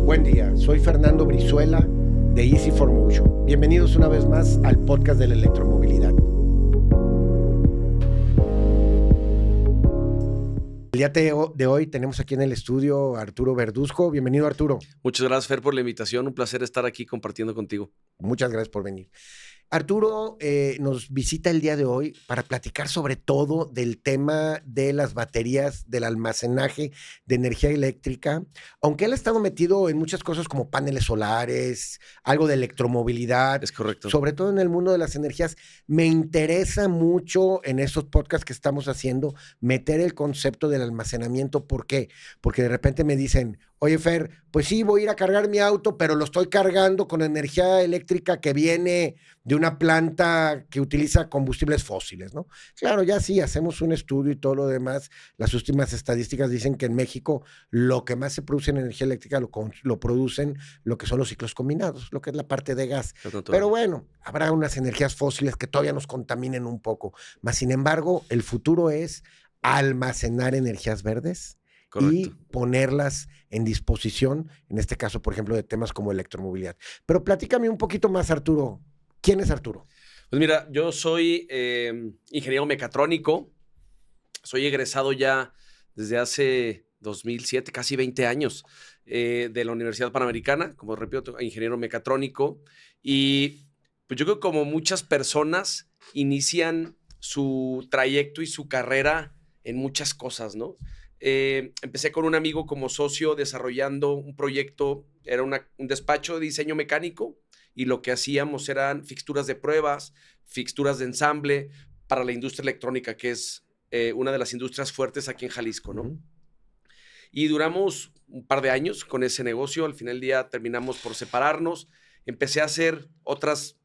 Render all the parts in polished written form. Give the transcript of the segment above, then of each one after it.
Buen día, soy Fernando Brizuela de Easy4Motion. Bienvenidos una vez más al podcast de la electromovilidad. El día de hoy tenemos aquí en el estudio a Arturo Verduzco. Bienvenido, Arturo. Muchas gracias, Fer, por la invitación. Un placer estar aquí compartiendo contigo. Muchas gracias por venir. Arturo nos visita el día de hoy para platicar sobre todo del tema de las baterías, del almacenaje de energía eléctrica, aunque él ha estado metido en muchas cosas como paneles solares, algo de electromovilidad. Es correcto. Sobre todo en el mundo de las energías. Me interesa mucho en estos podcasts que estamos haciendo meter el concepto del almacenamiento. ¿Por qué? Porque de repente me dicen, oye, Fer, pues sí, voy a ir a cargar mi auto, pero lo estoy cargando con energía eléctrica que viene de una planta que utiliza combustibles fósiles, ¿no? Claro, ya sí, hacemos un estudio y todo lo demás. Las últimas estadísticas dicen que en México lo que más se produce en energía eléctrica lo producen lo que son los ciclos combinados, lo que es la parte de gas. Pero bueno, habrá unas energías fósiles que todavía nos contaminen un poco. Más sin embargo, el futuro es almacenar energías verdes. Correcto. Y ponerlas en disposición, en este caso, por ejemplo, de temas como electromovilidad. Pero platícame un poquito más, Arturo. ¿Quién es Arturo? Pues mira, yo soy ingeniero mecatrónico. Soy egresado ya desde hace 2007, casi 20 años, de la Universidad Panamericana, como repito, ingeniero mecatrónico. Y pues yo creo que como muchas personas inician su trayecto y su carrera en muchas cosas, ¿no? Empecé con un amigo como socio desarrollando un proyecto, era un despacho de diseño mecánico y lo que hacíamos eran fixturas de pruebas, fixturas de ensamble para la industria electrónica, que es una de las industrias fuertes aquí en Jalisco, ¿no? Uh-huh. Y duramos un par de años con ese negocio, al final del día terminamos por separarnos, empecé a hacer otras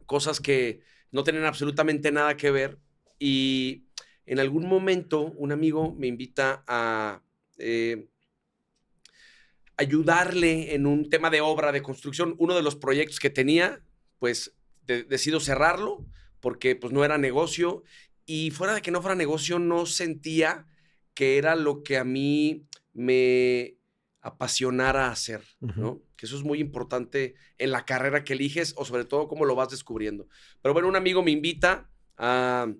cosas que no tenían absolutamente nada que ver y en algún momento un amigo me invita a ayudarle en un tema de obra, de construcción. Uno de los proyectos que tenía, pues decido cerrarlo porque pues no era negocio y fuera de que no fuera negocio no sentía que era lo que a mí me apasionara hacer, ¿no? Uh-huh. Que eso es muy importante en la carrera que eliges o sobre todo cómo lo vas descubriendo. Pero bueno, un amigo me invita a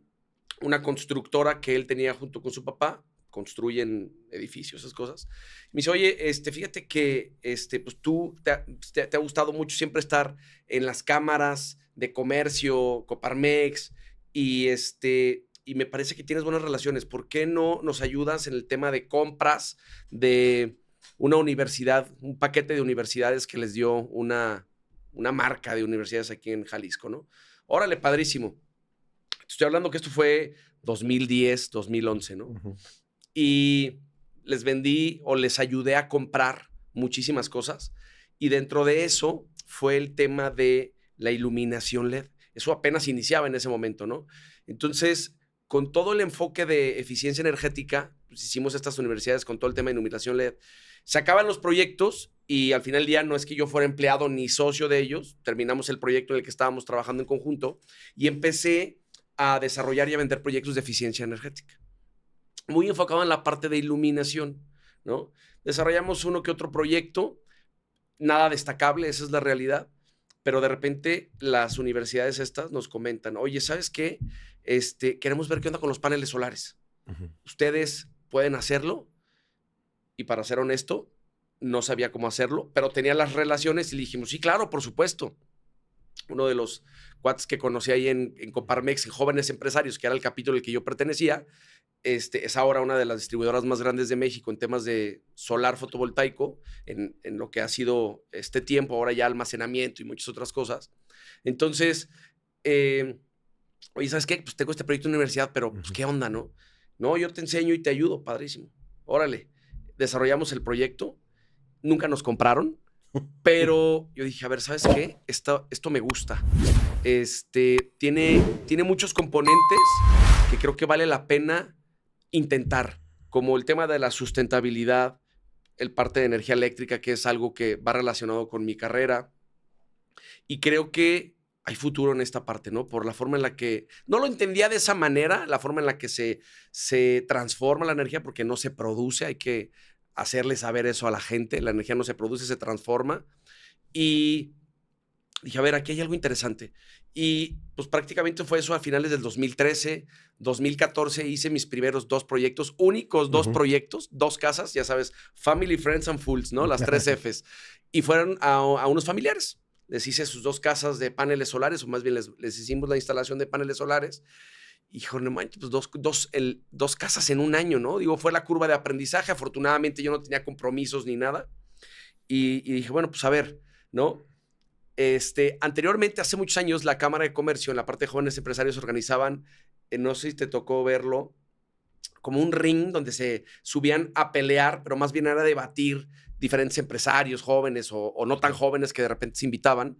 una constructora que él tenía junto con su papá, construyen edificios, esas cosas. Me dice, oye, fíjate que pues tú te ha gustado mucho siempre estar en las cámaras de comercio, Coparmex, y me parece que tienes buenas relaciones. ¿Por qué no nos ayudas en el tema de compras de una universidad, un paquete de universidades que les dio una marca de universidades aquí en Jalisco, ¿no? Órale, padrísimo. Estoy hablando que esto fue 2010, 2011, ¿no? Uh-huh. Y les vendí o les ayudé a comprar muchísimas cosas. Y dentro de eso fue el tema de la iluminación LED. Eso apenas iniciaba en ese momento, ¿no? Entonces, con todo el enfoque de eficiencia energética, pues hicimos estas universidades con todo el tema de iluminación LED. Se acaban los proyectos y al final del día no es que yo fuera empleado ni socio de ellos. Terminamos el proyecto en el que estábamos trabajando en conjunto y empecé a desarrollar y a vender proyectos de eficiencia energética. Muy enfocado en la parte de iluminación, ¿no? Desarrollamos uno que otro proyecto, nada destacable, esa es la realidad, pero de repente las universidades estas nos comentan, oye, ¿sabes qué? Queremos ver qué onda con los paneles solares. Uh-huh. ¿Ustedes pueden hacerlo? Y para ser honesto, no sabía cómo hacerlo, pero tenía las relaciones y le dijimos, sí, claro, por supuesto. Uno de los cuates que conocí ahí en Coparmex, en Jóvenes Empresarios, que era el capítulo al que yo pertenecía, es ahora una de las distribuidoras más grandes de México en temas de solar fotovoltaico, en lo que ha sido este tiempo, ahora ya almacenamiento y muchas otras cosas. Entonces, oye, ¿sabes qué? Pues tengo este proyecto en la universidad, pero pues, ¿qué onda, no? No, yo te enseño y te ayudo, padrísimo. Órale, desarrollamos el proyecto, nunca nos compraron, pero yo dije, a ver, ¿sabes qué? Esto me gusta. Tiene muchos componentes que creo que vale la pena intentar, como el tema de la sustentabilidad, el parte de energía eléctrica, que es algo que va relacionado con mi carrera. Y creo que hay futuro en esta parte, ¿no? Por la forma en la que, no lo entendía de esa manera, la forma en la que se transforma la energía, porque no se produce, hay que hacerle saber eso a la gente. La energía no se produce, se transforma. Y dije, a ver, aquí hay algo interesante. Y pues prácticamente fue eso a finales del 2013, 2014 hice mis primeros 2 proyectos, únicos 2 proyectos, 2 casas, ya sabes, Family, Friends and Fools, ¿no? Las 3 Fs. Y fueron a unos familiares. Les hice sus 2 casas de paneles solares, o más bien les hicimos la instalación de paneles solares. Y dijo, no manches, pues 2 casas en un año, ¿no? Digo, fue la curva de aprendizaje. Afortunadamente yo no tenía compromisos ni nada. Y dije, bueno, pues a ver, ¿no? Anteriormente, hace muchos años, la Cámara de Comercio, en la parte de jóvenes empresarios, organizaban, no sé si te tocó verlo, como un ring donde se subían a pelear, pero más bien era debatir diferentes empresarios jóvenes o no tan jóvenes que de repente se invitaban.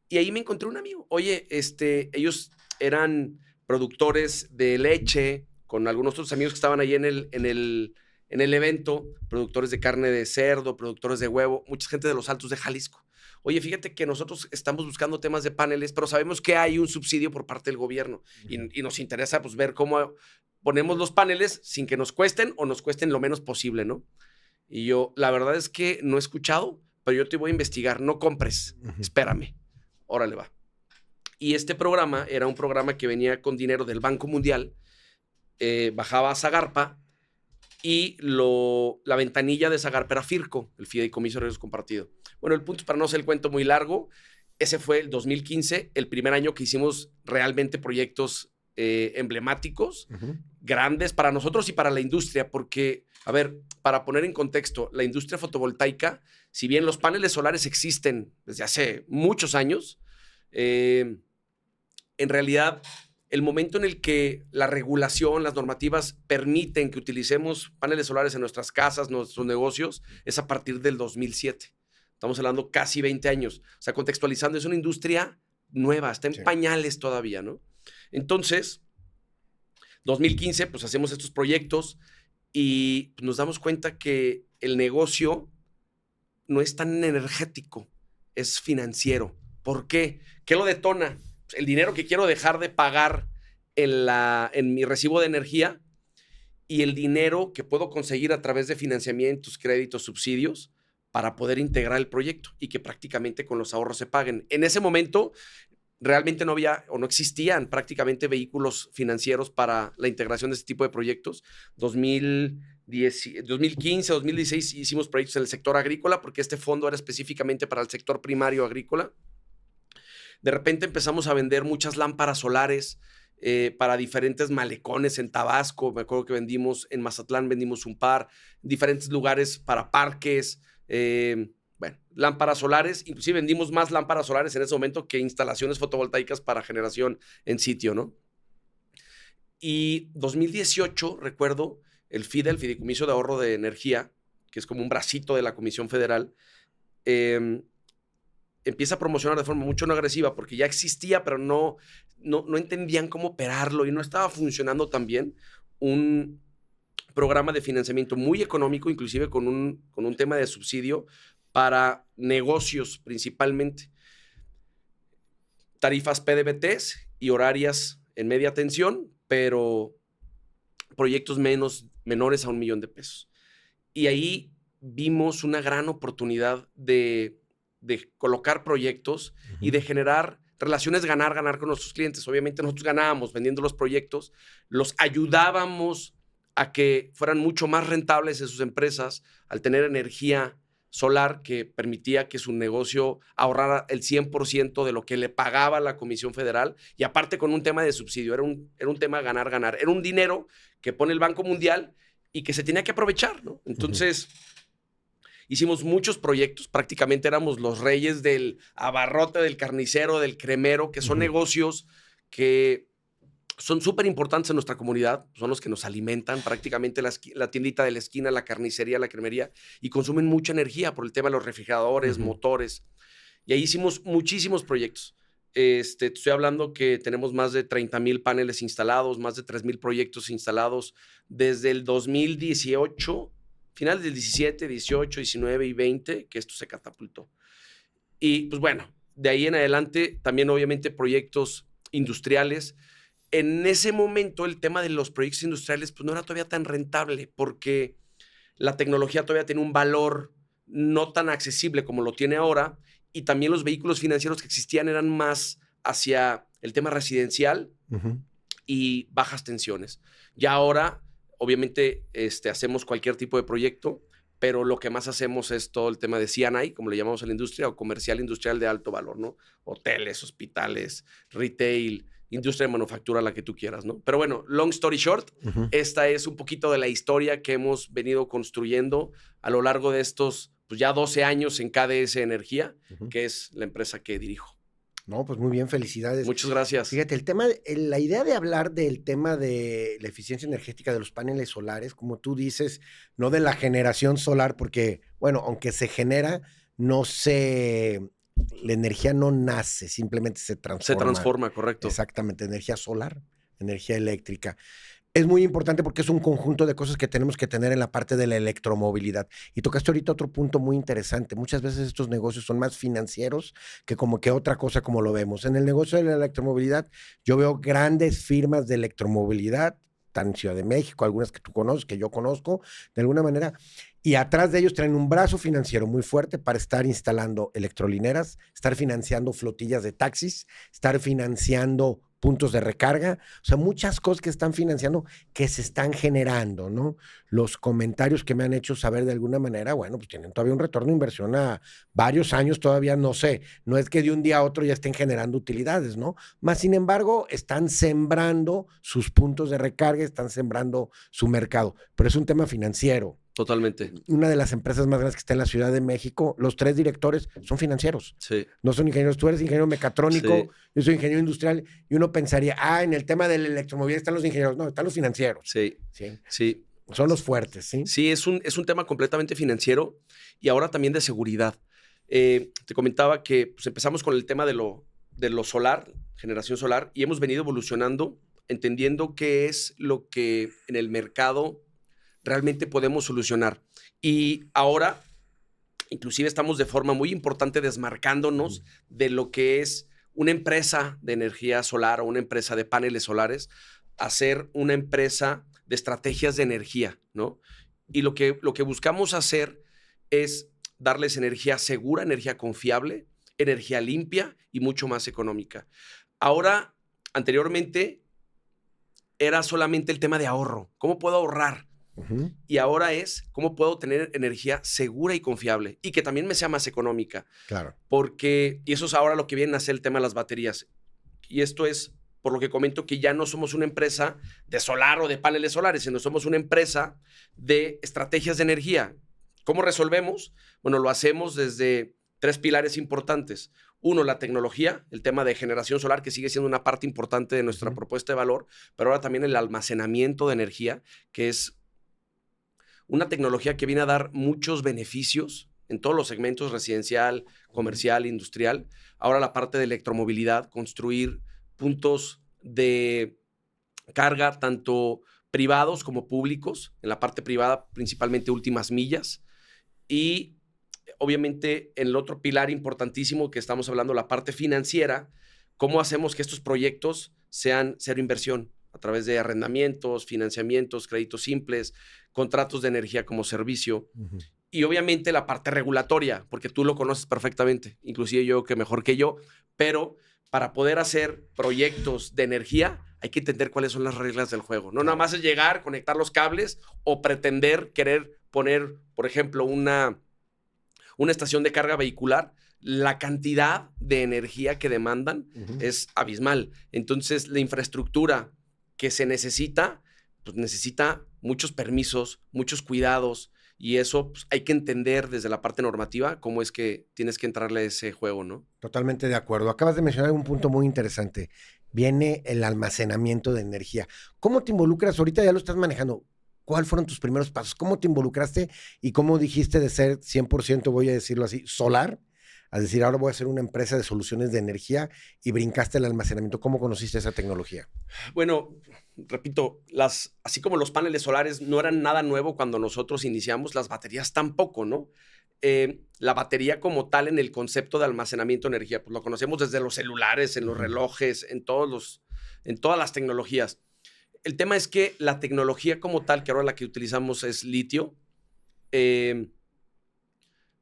Y ahí me encontré un amigo. Oye, ellos eran productores de leche, con algunos otros amigos que estaban ahí en el evento, productores de carne de cerdo, productores de huevo, mucha gente de los Altos de Jalisco. Oye, fíjate que nosotros estamos buscando temas de paneles, pero sabemos que hay un subsidio por parte del gobierno y nos interesa pues ver cómo ponemos los paneles sin que nos cuesten o nos cuesten lo menos posible, ¿no? Y yo, la verdad es que no he escuchado, pero yo te voy a investigar, no compres, espérame, órale va. Y este programa era un programa que venía con dinero del Banco Mundial, bajaba a Zagarpa y la ventanilla de Zagarpa era Firco, el Fideicomiso de Riesgo Compartido. Bueno, el punto, para no hacer el cuento muy largo, ese fue el 2015, el primer año que hicimos realmente proyectos emblemáticos, grandes para nosotros y para la industria, porque, a ver, para poner en contexto, la industria fotovoltaica, si bien los paneles solares existen desde hace muchos años, en realidad, el momento en el que la regulación, las normativas permiten que utilicemos paneles solares en nuestras casas, nuestros negocios, es a partir del 2007. Estamos hablando casi 20 años. O sea, contextualizando, es una industria nueva, está en pañales todavía, ¿no? Entonces, 2015, pues hacemos estos proyectos y nos damos cuenta que el negocio no es tan energético, es financiero. ¿Por qué? ¿Qué lo detona? El dinero que quiero dejar de pagar en mi recibo de energía y el dinero que puedo conseguir a través de financiamientos, créditos, subsidios para poder integrar el proyecto y que prácticamente con los ahorros se paguen. En ese momento realmente no había o no existían prácticamente vehículos financieros para la integración de este tipo de proyectos. 2015, 2016 hicimos proyectos en el sector agrícola porque este fondo era específicamente para el sector primario agrícola. De repente empezamos a vender muchas lámparas solares para diferentes malecones en Tabasco. Me acuerdo que vendimos en Mazatlán, vendimos un par, diferentes lugares para parques, bueno, lámparas solares. Inclusive vendimos más lámparas solares en ese momento que instalaciones fotovoltaicas para generación en sitio, ¿no? Y 2018, recuerdo, el FIDE, el Fideicomiso de Ahorro de Energía, que es como un bracito de la Comisión Federal, empieza a promocionar de forma mucho no agresiva porque ya existía, pero no entendían cómo operarlo y no estaba funcionando tan bien un programa de financiamiento muy económico, inclusive con un tema de subsidio para negocios principalmente. Tarifas PDBTs y horarias en media tensión, pero proyectos menores a $1 millón de pesos. Y ahí vimos una gran oportunidad de colocar proyectos y de generar relaciones ganar con nuestros clientes. Obviamente nosotros ganábamos vendiendo los proyectos, los ayudábamos a que fueran mucho más rentables en sus empresas al tener energía solar que permitía que su negocio ahorrara el 100% de lo que le pagaba la Comisión Federal y aparte con un tema de subsidio. Era un tema ganar. Era un dinero que pone el Banco Mundial y que se tenía que aprovechar, ¿no? Entonces, hicimos muchos proyectos, prácticamente éramos los reyes del abarrote, del carnicero, del cremero, que son negocios que son súper importantes en nuestra comunidad, son los que nos alimentan, prácticamente la tiendita de la esquina, la carnicería, la cremería, y consumen mucha energía por el tema de los refrigeradores, motores. Y ahí hicimos muchísimos proyectos. Te estoy hablando que tenemos más de 30,000 paneles instalados, más de 3,000 proyectos instalados desde el 2018, finales del 17, 18, 19 y 20, que esto se catapultó. Y pues bueno, de ahí en adelante también obviamente proyectos industriales. En ese momento el tema de los proyectos industriales pues no era todavía tan rentable porque la tecnología todavía tiene un valor no tan accesible como lo tiene ahora, y también los vehículos financieros que existían eran más hacia el tema residencial y bajas tensiones. Ya ahora, obviamente, hacemos cualquier tipo de proyecto, pero lo que más hacemos es todo el tema de C&I, como le llamamos a la industria, o comercial industrial de alto valor, ¿no? Hoteles, hospitales, retail, industria de manufactura, la que tú quieras, ¿no? Pero bueno, long story short, esta es un poquito de la historia que hemos venido construyendo a lo largo de estos, pues ya 12 años en KDS Energía, que es la empresa que dirijo. No, pues muy bien, felicidades. Muchas gracias. Fíjate, la idea de hablar del tema de la eficiencia energética de los paneles solares, como tú dices, no de la generación solar, porque, bueno, aunque se genera, la energía no nace, simplemente se transforma. Se transforma, correcto. Exactamente, energía solar, energía eléctrica. Es muy importante porque es un conjunto de cosas que tenemos que tener en la parte de la electromovilidad. Y tocaste ahorita otro punto muy interesante. Muchas veces estos negocios son más financieros que como que otra cosa como lo vemos. En el negocio de la electromovilidad, yo veo grandes firmas de electromovilidad, tan en Ciudad de México, algunas que tú conoces, que yo conozco, de alguna manera, y atrás de ellos traen un brazo financiero muy fuerte para estar instalando electrolineras, estar financiando flotillas de taxis, estar financiando puntos de recarga, o sea, muchas cosas que están financiando que se están generando, ¿no? Los comentarios que me han hecho saber de alguna manera, bueno, pues tienen todavía un retorno de inversión a varios años, todavía no sé, no es que de un día a otro ya estén generando utilidades, ¿no? Más sin embargo, están sembrando sus puntos de recarga, están sembrando su mercado, pero es un tema financiero. Totalmente. Una de las empresas más grandes que está en la Ciudad de México, los 3 directores son financieros. Sí. No son ingenieros. Tú eres ingeniero mecatrónico, sí. Yo soy ingeniero industrial, y uno pensaría, en el tema de la electromovilidad están los ingenieros. No, están los financieros. Sí. Son los fuertes, ¿sí? Sí, es un tema completamente financiero y ahora también de seguridad. Te comentaba que pues, empezamos con el tema de lo solar, generación solar, y hemos venido evolucionando, entendiendo qué es lo que en el mercado realmente podemos solucionar. Y ahora, inclusive estamos de forma muy importante desmarcándonos de lo que es una empresa de energía solar o una empresa de paneles solares, a ser una empresa de estrategias de energía, ¿no? Y lo que buscamos hacer es darles energía segura, energía confiable, energía limpia y mucho más económica. Ahora, anteriormente, era solamente el tema de ahorro. ¿Cómo puedo ahorrar? Y ahora es cómo puedo tener energía segura y confiable y que también me sea más económica. Claro. Y eso es ahora lo que viene a ser el tema de las baterías. Y esto es por lo que comento que ya no somos una empresa de solar o de paneles solares, sino somos una empresa de estrategias de energía. ¿Cómo resolvemos? Bueno, lo hacemos desde 3 pilares importantes. Uno, la tecnología, el tema de generación solar, que sigue siendo una parte importante de nuestra propuesta de valor, pero ahora también el almacenamiento de energía, que es una tecnología que viene a dar muchos beneficios en todos los segmentos, residencial, comercial, industrial. Ahora la parte de electromovilidad, construir puntos de carga tanto privados como públicos, en la parte privada principalmente últimas millas, y obviamente en el otro pilar importantísimo que estamos hablando, la parte financiera, cómo hacemos que estos proyectos sean cero inversión a través de arrendamientos, financiamientos, créditos simples, contratos de energía como servicio. Y obviamente la parte regulatoria, porque tú lo conoces perfectamente, inclusive yo que mejor que yo, pero para poder hacer proyectos de energía hay que entender cuáles son las reglas del juego. No nada más es llegar, conectar los cables o pretender querer poner, por ejemplo, una estación de carga vehicular. La cantidad de energía que demandan es abismal. Entonces, la infraestructura que se necesita, pues necesita muchos permisos, muchos cuidados, y eso pues, hay que entender desde la parte normativa cómo es que tienes que entrarle a ese juego, ¿no? Totalmente de acuerdo. Acabas de mencionar un punto muy interesante. Viene el almacenamiento de energía. ¿Cómo te involucras? Ahorita ya lo estás manejando. ¿Cuáles fueron tus primeros pasos? ¿Cómo te involucraste y cómo dijiste de ser 100%, voy a decirlo así, solar? A decir, ahora voy a hacer una empresa de soluciones de energía y brincaste el almacenamiento. ¿Cómo conociste esa tecnología? Bueno, repito, así como los paneles solares no eran nada nuevo cuando nosotros iniciamos, las baterías tampoco, ¿no? La batería como tal en el concepto de almacenamiento de energía, pues lo conocemos desde los celulares, en los relojes, en todas las tecnologías. El tema es que la tecnología como tal, que ahora la que utilizamos es litio,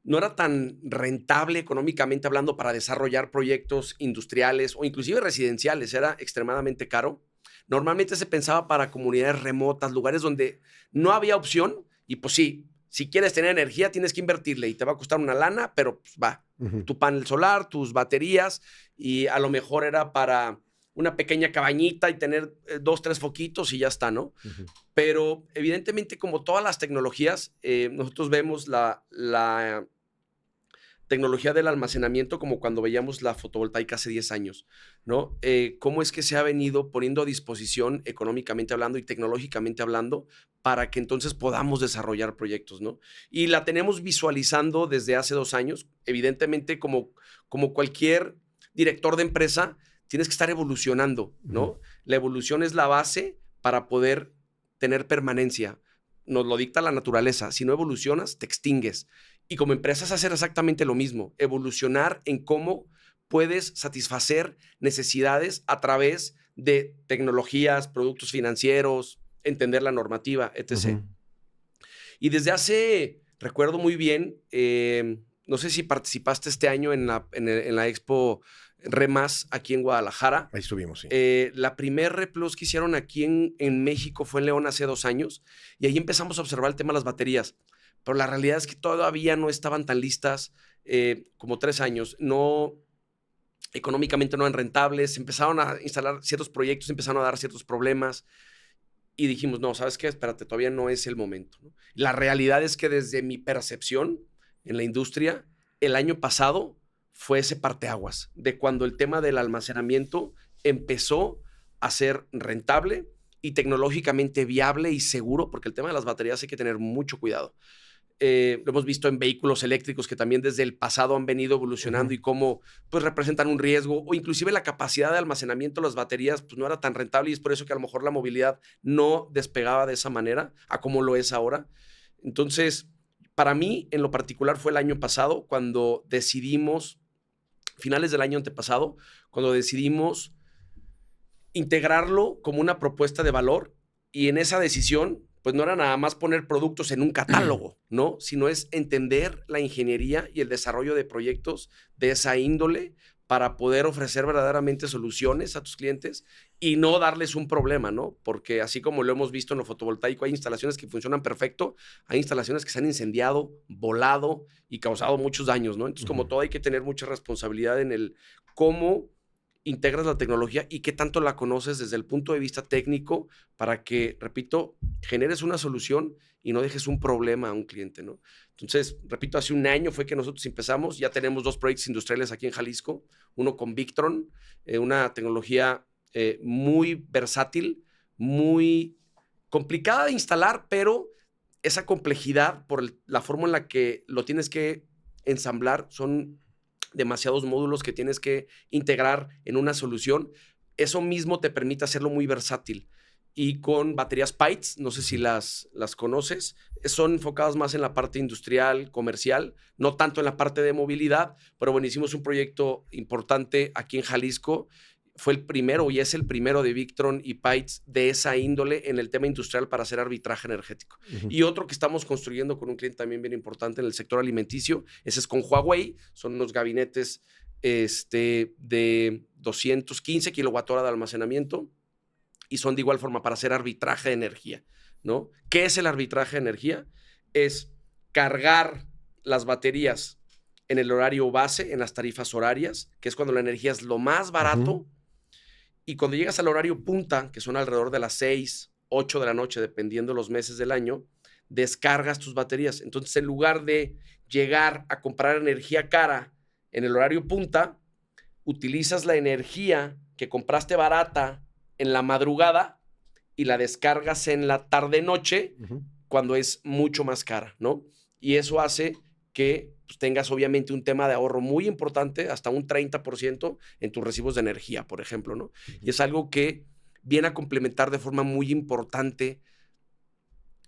no era tan rentable económicamente hablando para desarrollar proyectos industriales o inclusive residenciales. Era extremadamente caro. Normalmente se pensaba para comunidades remotas, lugares donde no había opción y pues sí, si quieres tener energía tienes que invertirle y te va a costar una lana, pero pues va, tu panel solar, tus baterías y a lo mejor era para una pequeña cabañita y tener 2, 3 foquitos y ya está, ¿no? Pero evidentemente como todas las tecnologías, nosotros vemos la tecnología del almacenamiento como cuando veíamos la fotovoltaica hace 10 años, ¿no? Cómo es que se ha venido poniendo a disposición económicamente hablando y tecnológicamente hablando para que entonces podamos desarrollar proyectos, ¿no? Y la tenemos visualizando desde hace 2 años. Evidentemente, como cualquier director de empresa, tienes que estar evolucionando, ¿no? La evolución es la base para poder tener permanencia. Nos lo dicta la naturaleza. Si no evolucionas, te extingues. Y como empresas hacer exactamente lo mismo, evolucionar en cómo puedes satisfacer necesidades a través de tecnologías, productos financieros, entender la normativa, etc. Y desde hace, recuerdo muy bien, no sé si participaste este año en la Expo REMAS aquí en Guadalajara. Ahí estuvimos, sí. La primer REPLUS que hicieron aquí en México fue en León hace 2 años y ahí empezamos a observar el tema de las baterías. Pero la realidad es que todavía no estaban tan listas como 3 años. No, económicamente no eran rentables. Empezaron a instalar ciertos proyectos, empezaron a dar ciertos problemas. Y dijimos, no, ¿sabes qué? Espérate, todavía no es el momento, ¿no? La realidad es que desde mi percepción en la industria, el año pasado fue ese parteaguas de cuando el tema del almacenamiento empezó a ser rentable y tecnológicamente viable y seguro, porque el tema de las baterías hay que tener mucho cuidado. Lo hemos visto en vehículos eléctricos que también desde el pasado han venido evolucionando y cómo pues, representan un riesgo o inclusive la capacidad de almacenamiento de las baterías pues, no era tan rentable y es por eso que a lo mejor la movilidad no despegaba de esa manera a como lo es ahora. Entonces, para mí en lo particular fue el año pasado cuando decidimos, finales del año antepasado, cuando decidimos integrarlo como una propuesta de valor y en esa decisión pues no era nada más poner productos en un catálogo, ¿no? Sino es entender la ingeniería y el desarrollo de proyectos de esa índole para poder ofrecer verdaderamente soluciones a tus clientes y no darles un problema, ¿no? Porque así como lo hemos visto en lo fotovoltaico, hay instalaciones que funcionan perfecto, hay instalaciones que se han incendiado, volado y causado muchos daños, ¿no? Entonces, como todo, hay que tener mucha responsabilidad en el cómo integras la tecnología y qué tanto la conoces desde el punto de vista técnico para que, repito, generes una solución y no dejes un problema a un cliente, ¿no? Entonces, repito, hace 1 año fue que nosotros empezamos, ya tenemos 2 proyectos industriales aquí en Jalisco, uno con Victron, una tecnología muy versátil, muy complicada de instalar, pero esa complejidad por la forma en la que lo tienes que ensamblar son demasiados módulos que tienes que integrar en una solución. Eso mismo te permite hacerlo muy versátil. Y con baterías PITES, no sé si las conoces, son enfocadas más en la parte industrial, comercial, no tanto en la parte de movilidad, pero bueno, hicimos un proyecto importante aquí en Jalisco. Fue el primero y es el primero de Victron y PITES de esa índole en el tema industrial para hacer arbitraje energético. Y otro que estamos construyendo con un cliente también bien importante en el sector alimenticio, ese es con Huawei, son unos gabinetes de 215 kWh de almacenamiento y son de igual forma para hacer arbitraje de energía, ¿no? ¿Qué es el arbitraje de energía? Es cargar las baterías en el horario base, en las tarifas horarias, que es cuando la energía es lo más barato, y cuando llegas al horario punta, que son alrededor de las 6, 8 de la noche, dependiendo los meses del año, descargas tus baterías. Entonces, en lugar de llegar a comprar energía cara en el horario punta, utilizas la energía que compraste barata en la madrugada y la descargas en la tarde-noche cuando es mucho más cara, ¿no? Y eso hace que pues, tengas obviamente un tema de ahorro muy importante, hasta un 30% en tus recibos de energía, por ejemplo, ¿no? Y es algo que viene a complementar de forma muy importante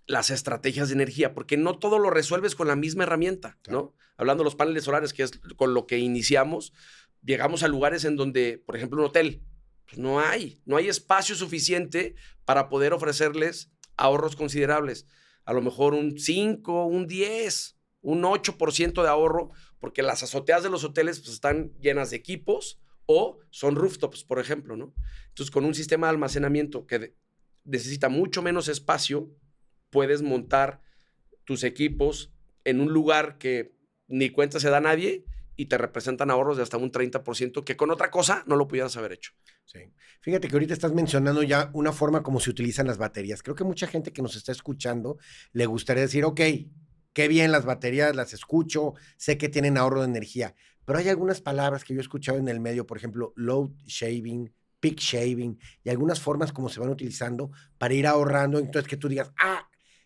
las estrategias de energía, porque no todo lo resuelves con la misma herramienta, ¿no? Hablando de los paneles solares, que es con lo que iniciamos, llegamos a lugares en donde, por ejemplo, un hotel, pues no hay espacio suficiente para poder ofrecerles ahorros considerables. a lo mejor un 5, un 10, un 8% de ahorro, porque las azoteas de los hoteles pues, están llenas de equipos o son rooftops, por ejemplo, ¿no? Entonces, con un sistema de almacenamiento que necesita mucho menos espacio, puedes montar tus equipos en un lugar que ni cuenta se da a nadie y te representan ahorros de hasta un 30% que con otra cosa no lo pudieras haber hecho. Sí. Fíjate que ahorita estás mencionando ya una forma como se utilizan las baterías. Creo que mucha gente que nos está escuchando le gustaría decir, ok, qué bien las baterías, las escucho, sé que tienen ahorro de energía, pero hay algunas palabras que yo he escuchado en el medio, por ejemplo, load shaving, peak shaving, y algunas formas como se van utilizando para ir ahorrando, entonces que tú digas,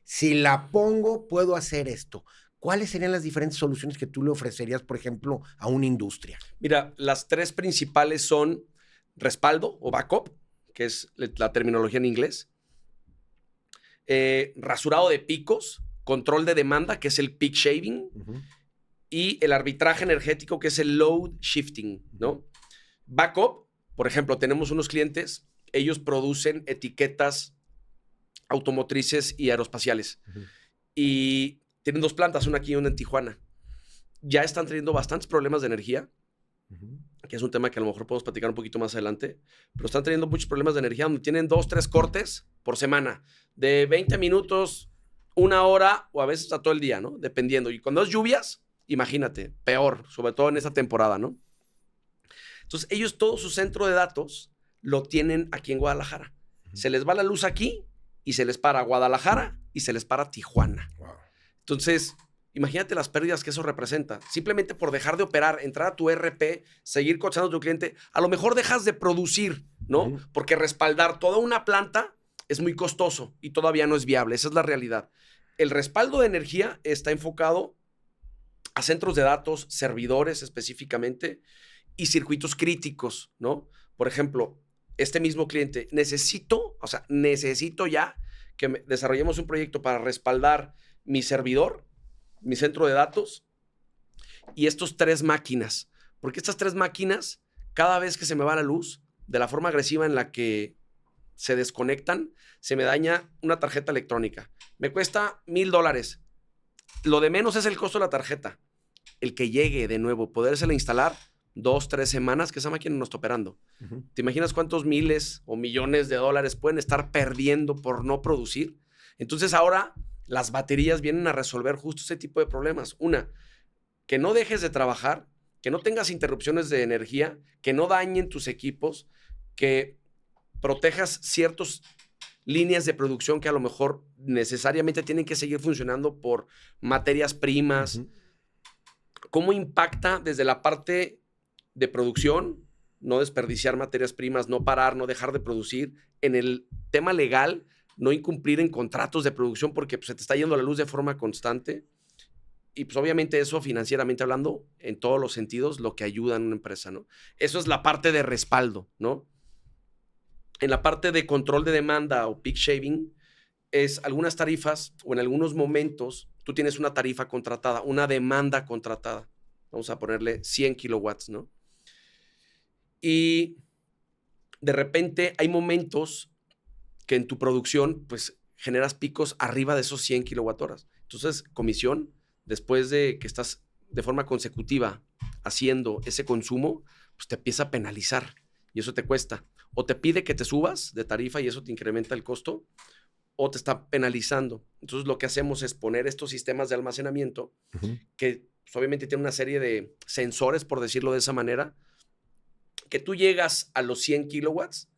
si la pongo, puedo hacer esto. ¿Cuáles serían las diferentes soluciones que tú le ofrecerías, por ejemplo, a una industria? Mira, las tres principales son respaldo o backup, que es la terminología en inglés, rasurado de picos, control de demanda, que es el peak shaving, y el arbitraje energético, que es el load shifting, ¿no? Backup, por ejemplo, tenemos unos clientes, ellos producen etiquetas automotrices y aeroespaciales. Y tienen 2 plantas, una aquí y una en Tijuana. Ya están teniendo bastantes problemas de energía, que es un tema que a lo mejor podemos platicar un poquito más adelante, pero están teniendo muchos problemas de energía donde tienen 2, 3 cortes por semana, de 20 minutos, 1 hora o a veces a todo el día, ¿no? Dependiendo. Y cuando es lluvias, imagínate, peor, sobre todo en esta temporada, ¿no? Entonces, ellos todo su centro de datos lo tienen aquí en Guadalajara. Se les va la luz aquí y se les para Guadalajara y se les para Tijuana. Wow. Entonces, imagínate las pérdidas que eso representa. Simplemente por dejar de operar, entrar a tu ERP, seguir coachando a tu cliente, a lo mejor dejas de producir, ¿no? Porque respaldar toda una planta es muy costoso y todavía no es viable. Esa es la realidad. El respaldo de energía está enfocado a centros de datos, servidores específicamente y circuitos críticos, ¿no? Por ejemplo, este mismo cliente, necesito ya que desarrollemos un proyecto para respaldar mi servidor, mi centro de datos y estos 3 máquinas. Porque estas 3 máquinas, cada vez que se me va la luz, de la forma agresiva en la que se desconectan, se me daña una tarjeta electrónica. Me cuesta $1,000. Lo de menos es el costo de la tarjeta. El que llegue de nuevo, podérsela instalar 2, 3 semanas que esa máquina no está operando. ¿Te imaginas cuántos miles o millones de dólares pueden estar perdiendo por no producir? Entonces ahora las baterías vienen a resolver justo ese tipo de problemas. Una, que no dejes de trabajar, que no tengas interrupciones de energía, que no dañen tus equipos, que protejas ciertas líneas de producción que a lo mejor necesariamente tienen que seguir funcionando por materias primas. ¿Cómo impacta desde la parte de producción, no desperdiciar materias primas, no parar, no dejar de producir? En el tema legal, no incumplir en contratos de producción porque pues, se te está yendo la luz de forma constante. Y pues obviamente eso financieramente hablando, en todos los sentidos, lo que ayuda en una empresa, ¿no? Eso es la parte de respaldo, ¿no? En la parte de control de demanda o peak shaving, es algunas tarifas o en algunos momentos tú tienes una tarifa contratada, una demanda contratada. Vamos a ponerle 100 kilowatts, ¿no? Y de repente hay momentos que en tu producción pues generas picos arriba de esos 100 kilowatt horas. Entonces, comisión, después de que estás de forma consecutiva haciendo ese consumo, pues te empieza a penalizar y eso te cuesta. O te pide que te subas de tarifa y eso te incrementa el costo, o te está penalizando. Entonces, lo que hacemos es poner estos sistemas de almacenamiento que pues, obviamente tienen una serie de sensores, por decirlo de esa manera, que tú llegas a los 100 kilowatts,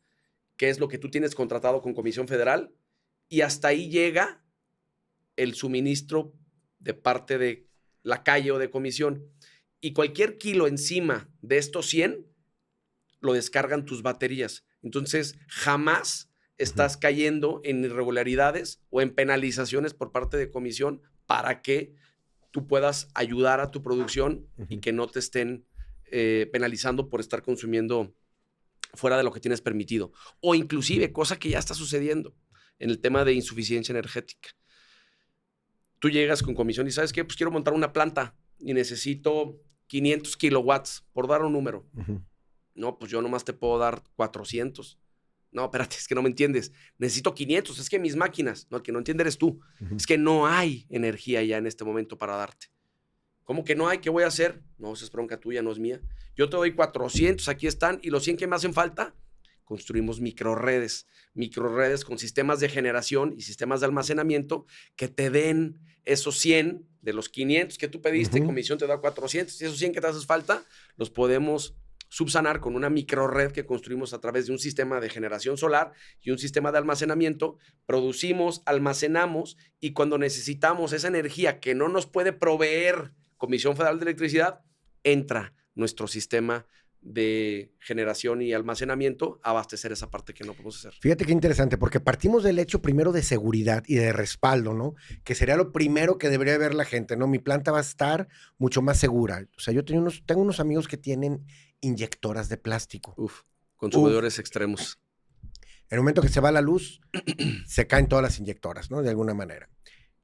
que es lo que tú tienes contratado con Comisión Federal, y hasta ahí llega el suministro de parte de la calle o de comisión. Y cualquier kilo encima de estos 100 lo descargan tus baterías. Entonces, jamás estás cayendo en irregularidades o en penalizaciones por parte de comisión para que tú puedas ayudar a tu producción y que no te estén penalizando por estar consumiendo fuera de lo que tienes permitido. O inclusive, cosa que ya está sucediendo en el tema de insuficiencia energética. Tú llegas con comisión y ¿sabes qué? Pues quiero montar una planta y necesito 500 kilowatts, por dar un número. No, pues yo nomás te puedo dar 400. No, espérate, es que no me entiendes. Necesito 500, es que mis máquinas. No, el que no entiende eres tú. Ujú. Es que no hay energía ya en este momento para darte. ¿Cómo que no hay? ¿Qué voy a hacer? No, esa es bronca tuya, no es mía. Yo te doy 400, aquí están, y los 100 que me hacen falta, construimos microredes con sistemas de generación y sistemas de almacenamiento que te den esos 100 de los 500 que tú pediste, comisión te da 400, y esos 100 que te haces falta, los podemos subsanar con una microred que construimos a través de un sistema de generación solar y un sistema de almacenamiento. Producimos, almacenamos, y cuando necesitamos esa energía que no nos puede proveer Comisión Federal de Electricidad, entra nuestro sistema de generación y almacenamiento a abastecer esa parte que no podemos hacer. Fíjate qué interesante, porque partimos del hecho primero de seguridad y de respaldo, ¿no? Que sería lo primero que debería ver la gente, ¿no? Mi planta va a estar mucho más segura. O sea, yo tengo unos amigos que tienen inyectoras de plástico. Consumidores extremos. En el momento que se va la luz, se caen todas las inyectoras, ¿no? De alguna manera.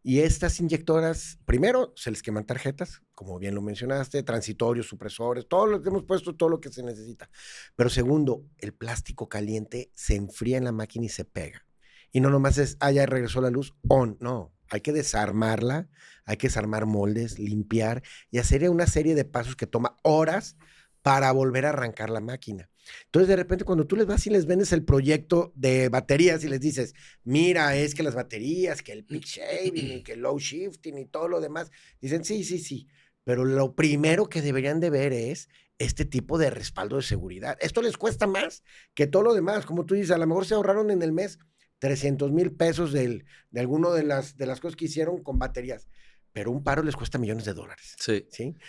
Y estas inyectoras, primero, se les queman tarjetas, como bien lo mencionaste, transitorios, supresores, todo lo que hemos puesto, todo lo que se necesita. Pero segundo, el plástico caliente se enfría en la máquina y se pega. Y no nomás es, ya regresó la luz, on. No, hay que desarmarla, hay que desarmar moldes, limpiar y hacer una serie de pasos que toma horas para volver a arrancar la máquina. Entonces, de repente, cuando tú les vas y les vendes el proyecto de baterías y les dices, mira, es que las baterías, que el peak shaving y que el low shifting y todo lo demás, dicen, sí, pero lo primero que deberían de ver es este tipo de respaldo de seguridad. Esto les cuesta más que todo lo demás. Como tú dices, a lo mejor se ahorraron en el mes 300,000 pesos de alguno de las cosas que hicieron con baterías, pero un paro les cuesta millones de dólares. Sí.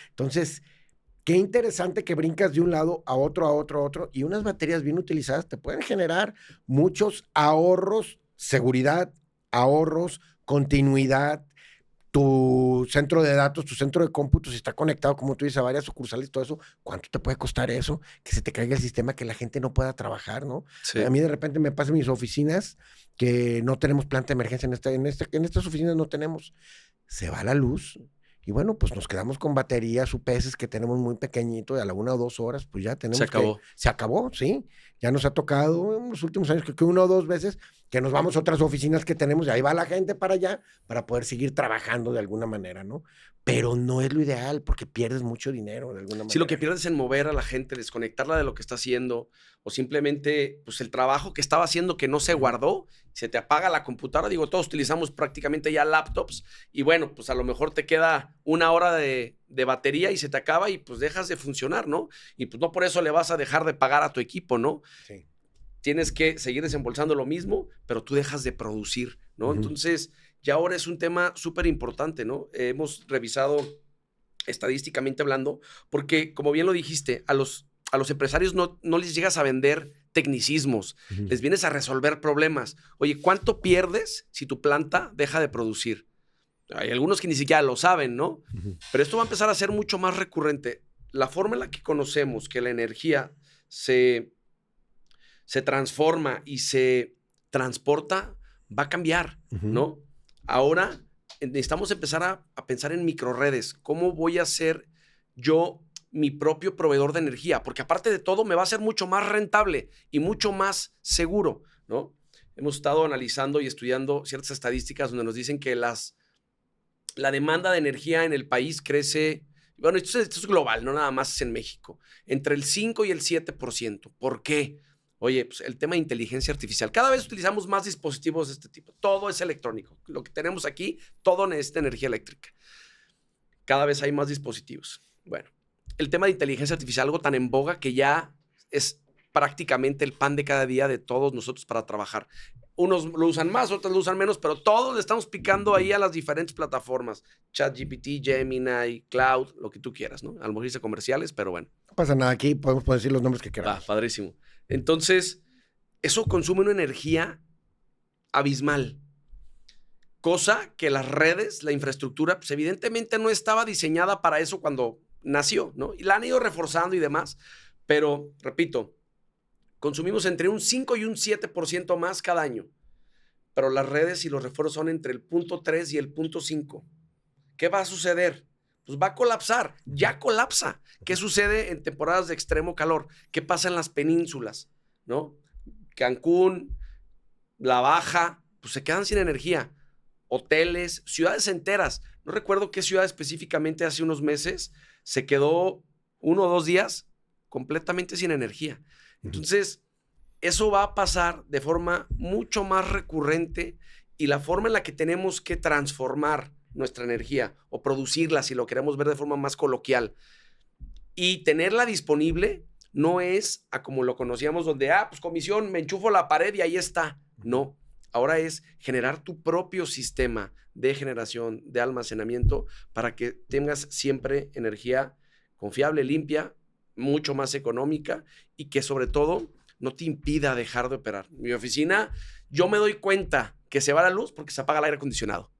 Entonces, qué interesante que brincas de un lado a otro, y unas baterías bien utilizadas te pueden generar muchos ahorros, seguridad, ahorros, continuidad. Tu centro de datos, tu centro de cómputo, si está conectado, como tú dices, a varias sucursales, todo eso, ¿cuánto te puede costar eso? Que se te caiga el sistema, que la gente no pueda trabajar, ¿no? Sí. A mí de repente me pasa en mis oficinas que no tenemos planta de emergencia, en estas oficinas no tenemos. Se va la luz. Y bueno, pues nos quedamos con baterías UPS que tenemos muy pequeñito, y a la 1 o 2 horas, pues ya tenemos. Se acabó, sí. Ya nos ha tocado en los últimos años, que 1 o 2 veces, que nos vamos a otras oficinas que tenemos, y ahí va la gente para allá, para poder seguir trabajando de alguna manera, ¿no? Pero no es lo ideal, porque pierdes mucho dinero de alguna manera. Sí, lo que pierdes es en mover a la gente, desconectarla de lo que está haciendo, o simplemente, pues el trabajo que estaba haciendo que no se guardó, se te apaga la computadora. Digo, todos utilizamos prácticamente ya laptops, y bueno, pues a lo mejor te queda 1 hora de batería y se te acaba y pues dejas de funcionar, ¿no? Y pues no por eso le vas a dejar de pagar a tu equipo, ¿no? Sí. Tienes que seguir desembolsando lo mismo, pero tú dejas de producir, ¿no? Entonces, ya ahora es un tema súper importante, ¿no? Hemos revisado estadísticamente hablando, porque como bien lo dijiste, a los empresarios no les llegas a vender tecnicismos, les vienes a resolver problemas. Oye, ¿cuánto pierdes si tu planta deja de producir? Hay algunos que ni siquiera lo saben, ¿no? Pero esto va a empezar a ser mucho más recurrente. La forma en la que conocemos que la energía se transforma y se transporta va a cambiar, ¿no? Ahora necesitamos empezar a pensar en microredes. ¿Cómo voy a ser yo mi propio proveedor de energía? Porque aparte de todo, me va a ser mucho más rentable y mucho más seguro, ¿no? Hemos estado analizando y estudiando ciertas estadísticas donde nos dicen que la demanda de energía en el país crece. Bueno, esto es global, no nada más es en México. Entre el 5 y el 7%. ¿Por qué? Oye, pues el tema de inteligencia artificial. Cada vez utilizamos más dispositivos de este tipo. Todo es electrónico. Lo que tenemos aquí, todo necesita energía eléctrica. Cada vez hay más dispositivos. Bueno, el tema de inteligencia artificial, algo tan en boga que ya es prácticamente el pan de cada día de todos nosotros para trabajar. Unos lo usan más, otros lo usan menos, pero todos le estamos picando ahí a las diferentes plataformas. ChatGPT, Gemini, Cloud, lo que tú quieras, ¿no? A lo mejor dice comerciales, pero bueno. No pasa nada, aquí podemos decir los nombres que queramos. Padrísimo. Entonces, eso consume una energía abismal. Cosa que las redes, la infraestructura, pues evidentemente no estaba diseñada para eso cuando nació, ¿no? Y la han ido reforzando y demás. Pero, repito, consumimos entre un 5 y un 7% más cada año. Pero las redes y los refuerzos son entre el 0.3 y el 0.5. ¿Qué va a suceder? Pues va a colapsar. Ya colapsa. ¿Qué sucede en temporadas de extremo calor? ¿Qué pasa en las penínsulas? ¿No? Cancún, La Baja, pues se quedan sin energía. Hoteles, ciudades enteras. No recuerdo qué ciudad específicamente hace unos meses se quedó 1 o 2 días completamente sin energía. Entonces, eso va a pasar de forma mucho más recurrente y la forma en la que tenemos que transformar nuestra energía o producirla, si lo queremos ver de forma más coloquial, y tenerla disponible no es a como lo conocíamos donde, pues comisión, me enchufo la pared y ahí está. No, ahora es generar tu propio sistema de generación, de almacenamiento para que tengas siempre energía confiable, limpia, mucho más económica y que sobre todo no te impida dejar de operar. Mi oficina, yo me doy cuenta que se va la luz porque se apaga el aire acondicionado.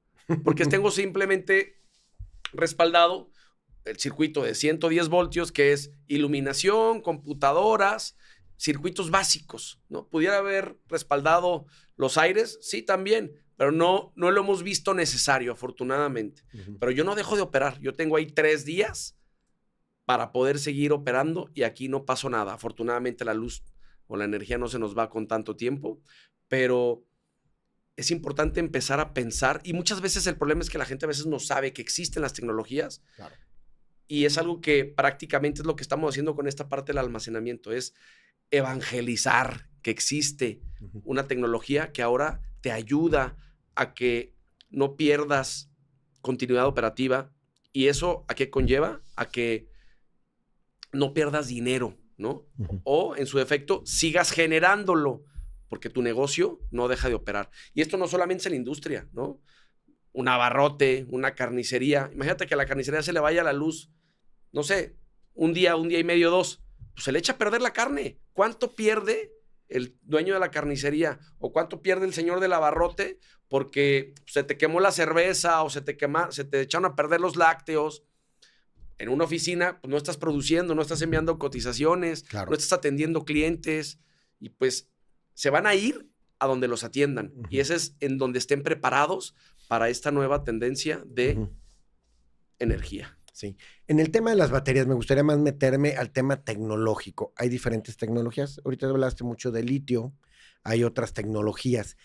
Porque tengo simplemente respaldado el circuito de 110 voltios, que es iluminación, computadoras, circuitos básicos, ¿no? ¿Pudiera haber respaldado los aires? Sí, también, pero no lo hemos visto necesario, afortunadamente. Pero yo no dejo de operar. Yo tengo ahí 3 días para poder seguir operando y aquí no pasó nada. Afortunadamente la luz o la energía no se nos va con tanto tiempo, pero es importante empezar a pensar y muchas veces el problema es que la gente a veces no sabe que existen las tecnologías. Claro. Y es algo que prácticamente es lo que estamos haciendo con esta parte del almacenamiento, es evangelizar que existe una tecnología que ahora te ayuda a que no pierdas continuidad operativa. ¿Y eso a qué conlleva? A que no pierdas dinero, ¿no? O, en su defecto, sigas generándolo, porque tu negocio no deja de operar. Y esto no solamente es en la industria, ¿no? Un abarrote, una carnicería. Imagínate que a la carnicería se le vaya la luz, no sé, un día y medio, 2. Pues se le echa a perder la carne. ¿Cuánto pierde el dueño de la carnicería? ¿O cuánto pierde el señor del abarrote porque se te quemó la cerveza o se te echaron a perder los lácteos? En una oficina, pues no estás produciendo, no estás enviando cotizaciones, Claro. no estás atendiendo clientes y pues se van a ir a donde los atiendan. Y ese es en donde estén preparados para esta nueva tendencia de energía. Sí. En el tema de las baterías, me gustaría más meterme al tema tecnológico. Hay diferentes tecnologías. Ahorita hablaste mucho de litio, hay otras tecnologías.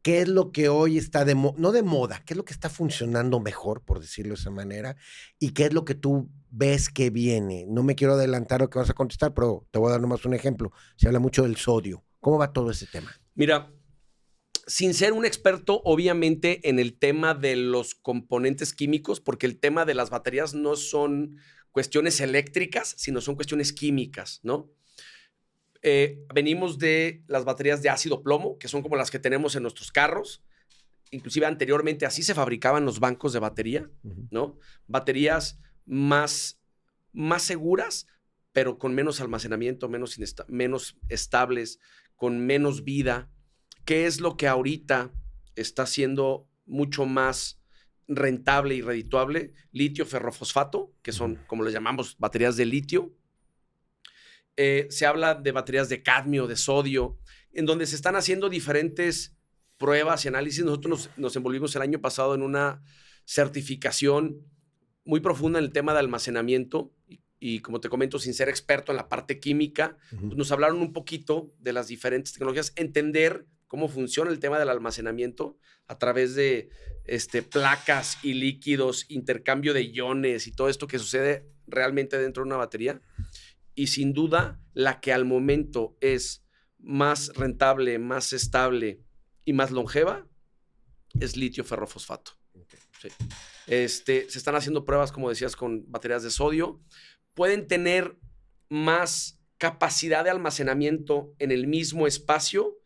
¿Qué es lo que hoy está no de moda, qué es lo que está funcionando mejor, por decirlo de esa manera? ¿Y qué es lo que tú ves que viene? No me quiero adelantar lo que vas a contestar, pero te voy a dar nomás un ejemplo. Se habla mucho del sodio. ¿Cómo va todo ese tema? Mira, sin ser un experto, obviamente, en el tema de los componentes químicos, porque el tema de las baterías no son cuestiones eléctricas, sino son cuestiones químicas, ¿no? Venimos de las baterías de ácido plomo, que son como las que tenemos en nuestros carros. Inclusive anteriormente así se fabricaban los bancos de batería, ¿no? Baterías más seguras, pero con menos almacenamiento, menos estables, con menos vida. ¿Qué es lo que ahorita está siendo mucho más rentable y redituable? Litio ferrofosfato, que son, como les llamamos, baterías de litio. Se habla de baterías de cadmio, de sodio, en donde se están haciendo diferentes pruebas y análisis. Nosotros nos envolvimos el año pasado en una certificación muy profunda en el tema de almacenamiento y como te comento, sin ser experto en la parte química, pues nos hablaron un poquito de las diferentes tecnologías, entender cómo funciona el tema del almacenamiento a través de placas y líquidos, intercambio de iones y todo esto que sucede realmente dentro de una batería. Y sin duda, la que al momento es más rentable, más estable y más longeva es litio ferrofosfato. Sí. Se están haciendo pruebas, como decías, con baterías de sodio. Pueden tener más capacidad de almacenamiento en el mismo espacio,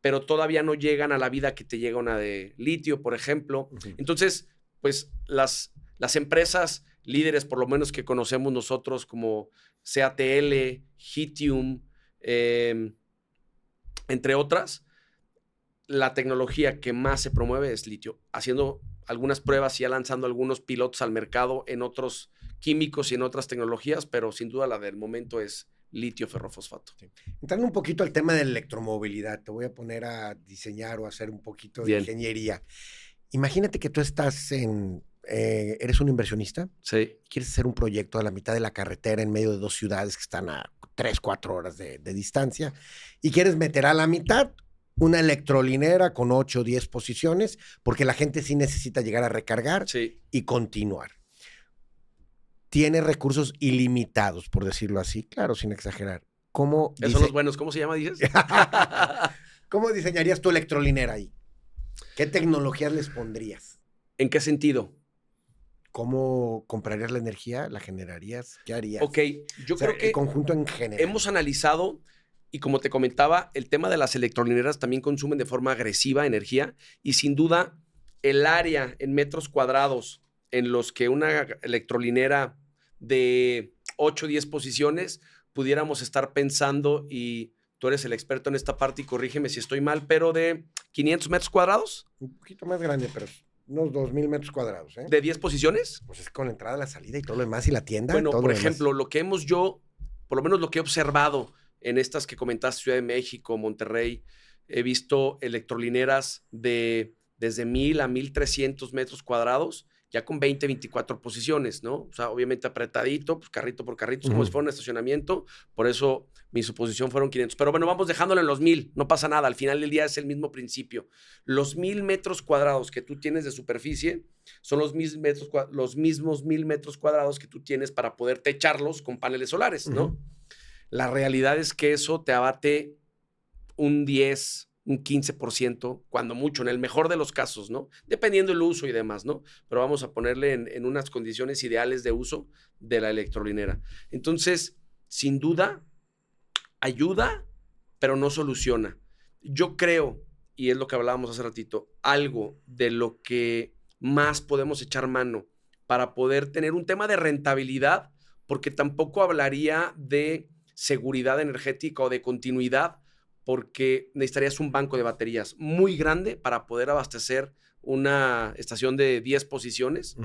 pero todavía no llegan a la vida que te llega una de litio, por ejemplo. Entonces, pues las empresas líderes, por lo menos que conocemos nosotros, como CATL, Hitium, entre otras, la tecnología que más se promueve es litio, haciendo algunas pruebas y ya lanzando algunos pilotos al mercado en otros químicos y en otras tecnologías, pero sin duda la del momento es litio ferrofosfato. Sí. Entrando un poquito al tema de la electromovilidad, te voy a poner a diseñar o hacer un poquito de ingeniería. Imagínate que tú estás en eres un inversionista, Sí. quieres hacer un proyecto a la mitad de la carretera en medio de 2 ciudades que están a 3, 4 horas de distancia y quieres meter a la mitad una electrolinera con 8 o 10 posiciones porque la gente sí necesita llegar a recargar Sí. y continuar. Tiene recursos ilimitados, por decirlo así, claro, sin exagerar. Esos son los buenos. ¿Cómo se llama, dices? ¿Cómo diseñarías tu electrolinera ahí? ¿Qué tecnologías les pondrías? ¿En qué sentido? ¿Cómo comprarías la energía? ¿La generarías? ¿Qué harías? Ok, yo O sea, creo que el conjunto en general. hemos analizado, y como te comentaba, el tema de las electrolineras también consumen de forma agresiva energía y sin duda el área en metros cuadrados en los que una electrolinera de 8 o 10 posiciones pudiéramos estar pensando, y tú eres el experto en esta parte y corrígeme si estoy mal, pero de 500 metros cuadrados, Un poquito más grande, pero unos 2,000 metros cuadrados, ¿eh? de 10 posiciones. Pues es con la entrada, la salida y todo lo demás, y la tienda, Bueno, todo por lo demás. ejemplo, lo que por lo menos lo que he observado en estas que comentaste, Ciudad de México, Monterrey, he visto electrolineras desde 1,000 a 1,300 metros cuadrados, ya con 20, 24 posiciones, ¿no? O sea, obviamente apretadito, pues carrito por carrito, es como si fuera un estacionamiento, por eso mi suposición fueron 500. Pero bueno, vamos dejándolo en los 1,000, no pasa nada, al final del día es el mismo principio. Los 1,000 metros cuadrados que tú tienes de superficie son los mismos 1,000 metros cuadrados que tú tienes para poder techarlos con paneles solares, ¿no? La realidad es que eso te abate un 10, un 15%, cuando mucho, en el mejor de los casos, ¿no? Dependiendo el uso y demás, ¿no? Pero vamos a ponerle en unas condiciones ideales de uso de la electrolinera. Entonces, sin duda, ayuda, pero no soluciona. Yo creo, y es lo que hablábamos hace ratito, algo de lo que más podemos echar mano para poder tener un tema de rentabilidad, porque tampoco hablaría de seguridad energética o de continuidad, porque necesitarías un banco de baterías muy grande para poder abastecer una estación de 10 posiciones.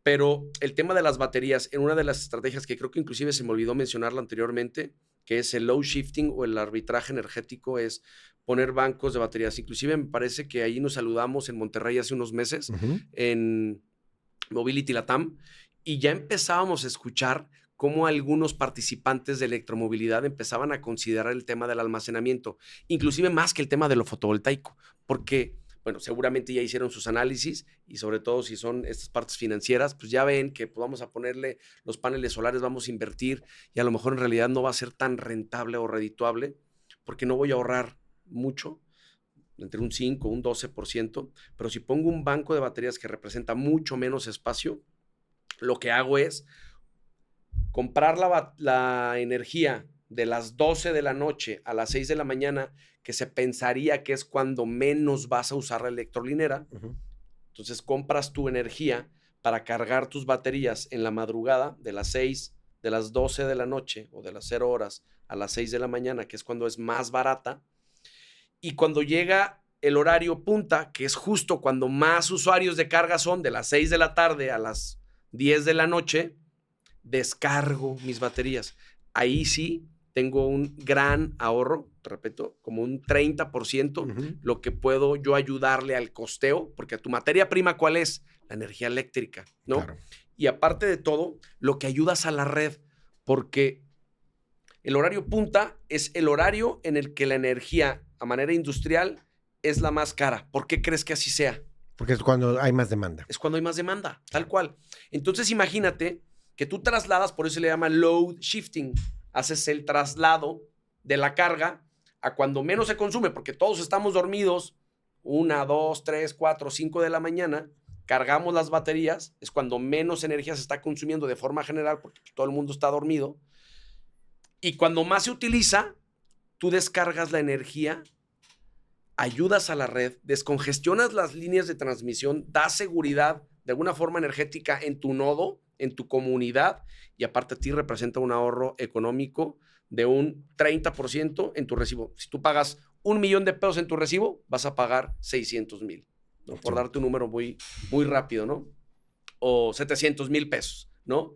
Pero el tema de las baterías, en una de las estrategias que creo que inclusive se me olvidó mencionarla anteriormente, que es el low shifting o el arbitraje energético, es poner bancos de baterías. Inclusive me parece que ahí nos saludamos en Monterrey hace unos meses, en Mobility Latam, y ya empezábamos a escuchar cómo algunos participantes de electromovilidad empezaban a considerar el tema del almacenamiento, inclusive más que el tema de lo fotovoltaico, porque, bueno, seguramente ya hicieron sus análisis y sobre todo si son estas partes financieras, pues ya ven que pues, vamos a ponerle los paneles solares, vamos a invertir y a lo mejor en realidad no va a ser tan rentable o redituable porque no voy a ahorrar mucho, entre un 5, un 12%, pero si pongo un banco de baterías que representa mucho menos espacio, lo que hago es comprar la energía de las 12 de la noche a las 6 de la mañana, que se pensaría que es cuando menos vas a usar la electrolinera. Entonces compras tu energía para cargar tus baterías en la madrugada de las 12 de la noche o de las 0 horas a las 6 de la mañana, que es cuando es más barata. Y cuando llega el horario punta, que es justo cuando más usuarios de carga son, de las 6 de la tarde a las 10 de la noche, descargo mis baterías. Ahí sí tengo un gran ahorro, te repito, como un 30%, lo que puedo yo ayudarle al costeo, porque tu materia prima, ¿cuál es? La energía eléctrica, ¿no? Claro. Y aparte de todo, lo que ayudas a la red, porque el horario punta es el horario en el que la energía a manera industrial es la más cara. ¿Por qué crees que así sea? Porque es cuando hay más demanda. Es cuando hay más demanda, tal cual. Entonces imagínate que tú trasladas, por eso se le llama load shifting, haces el traslado de la carga a cuando menos se consume, porque todos estamos dormidos 1, 2, 3, 4, 5 de la mañana, cargamos las baterías, es cuando menos energía se está consumiendo de forma general, porque todo el mundo está dormido, y cuando más se utiliza, tú descargas la energía, ayudas a la red, descongestionas las líneas de transmisión, das seguridad de alguna forma energética en tu nodo, en tu comunidad, y aparte a ti representa un ahorro económico de un 30% en tu recibo. Si tú pagas $1,000,000 en tu recibo, vas a pagar 600,000, ¿no? Por darte un número muy, muy rápido, ¿no? O 700,000 pesos, ¿no?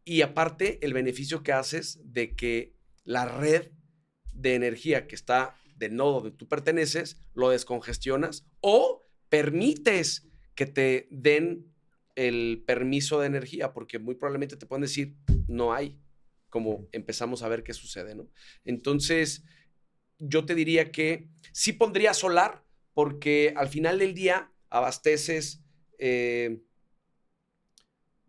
Y aparte, el beneficio que haces de que la red de energía que está del nodo donde tú perteneces, lo descongestionas o permites que te den el permiso de energía, porque muy probablemente te pueden decir, no hay, como empezamos a ver qué sucede, ¿no? Entonces, yo te diría que sí pondría solar, porque al final del día abasteces,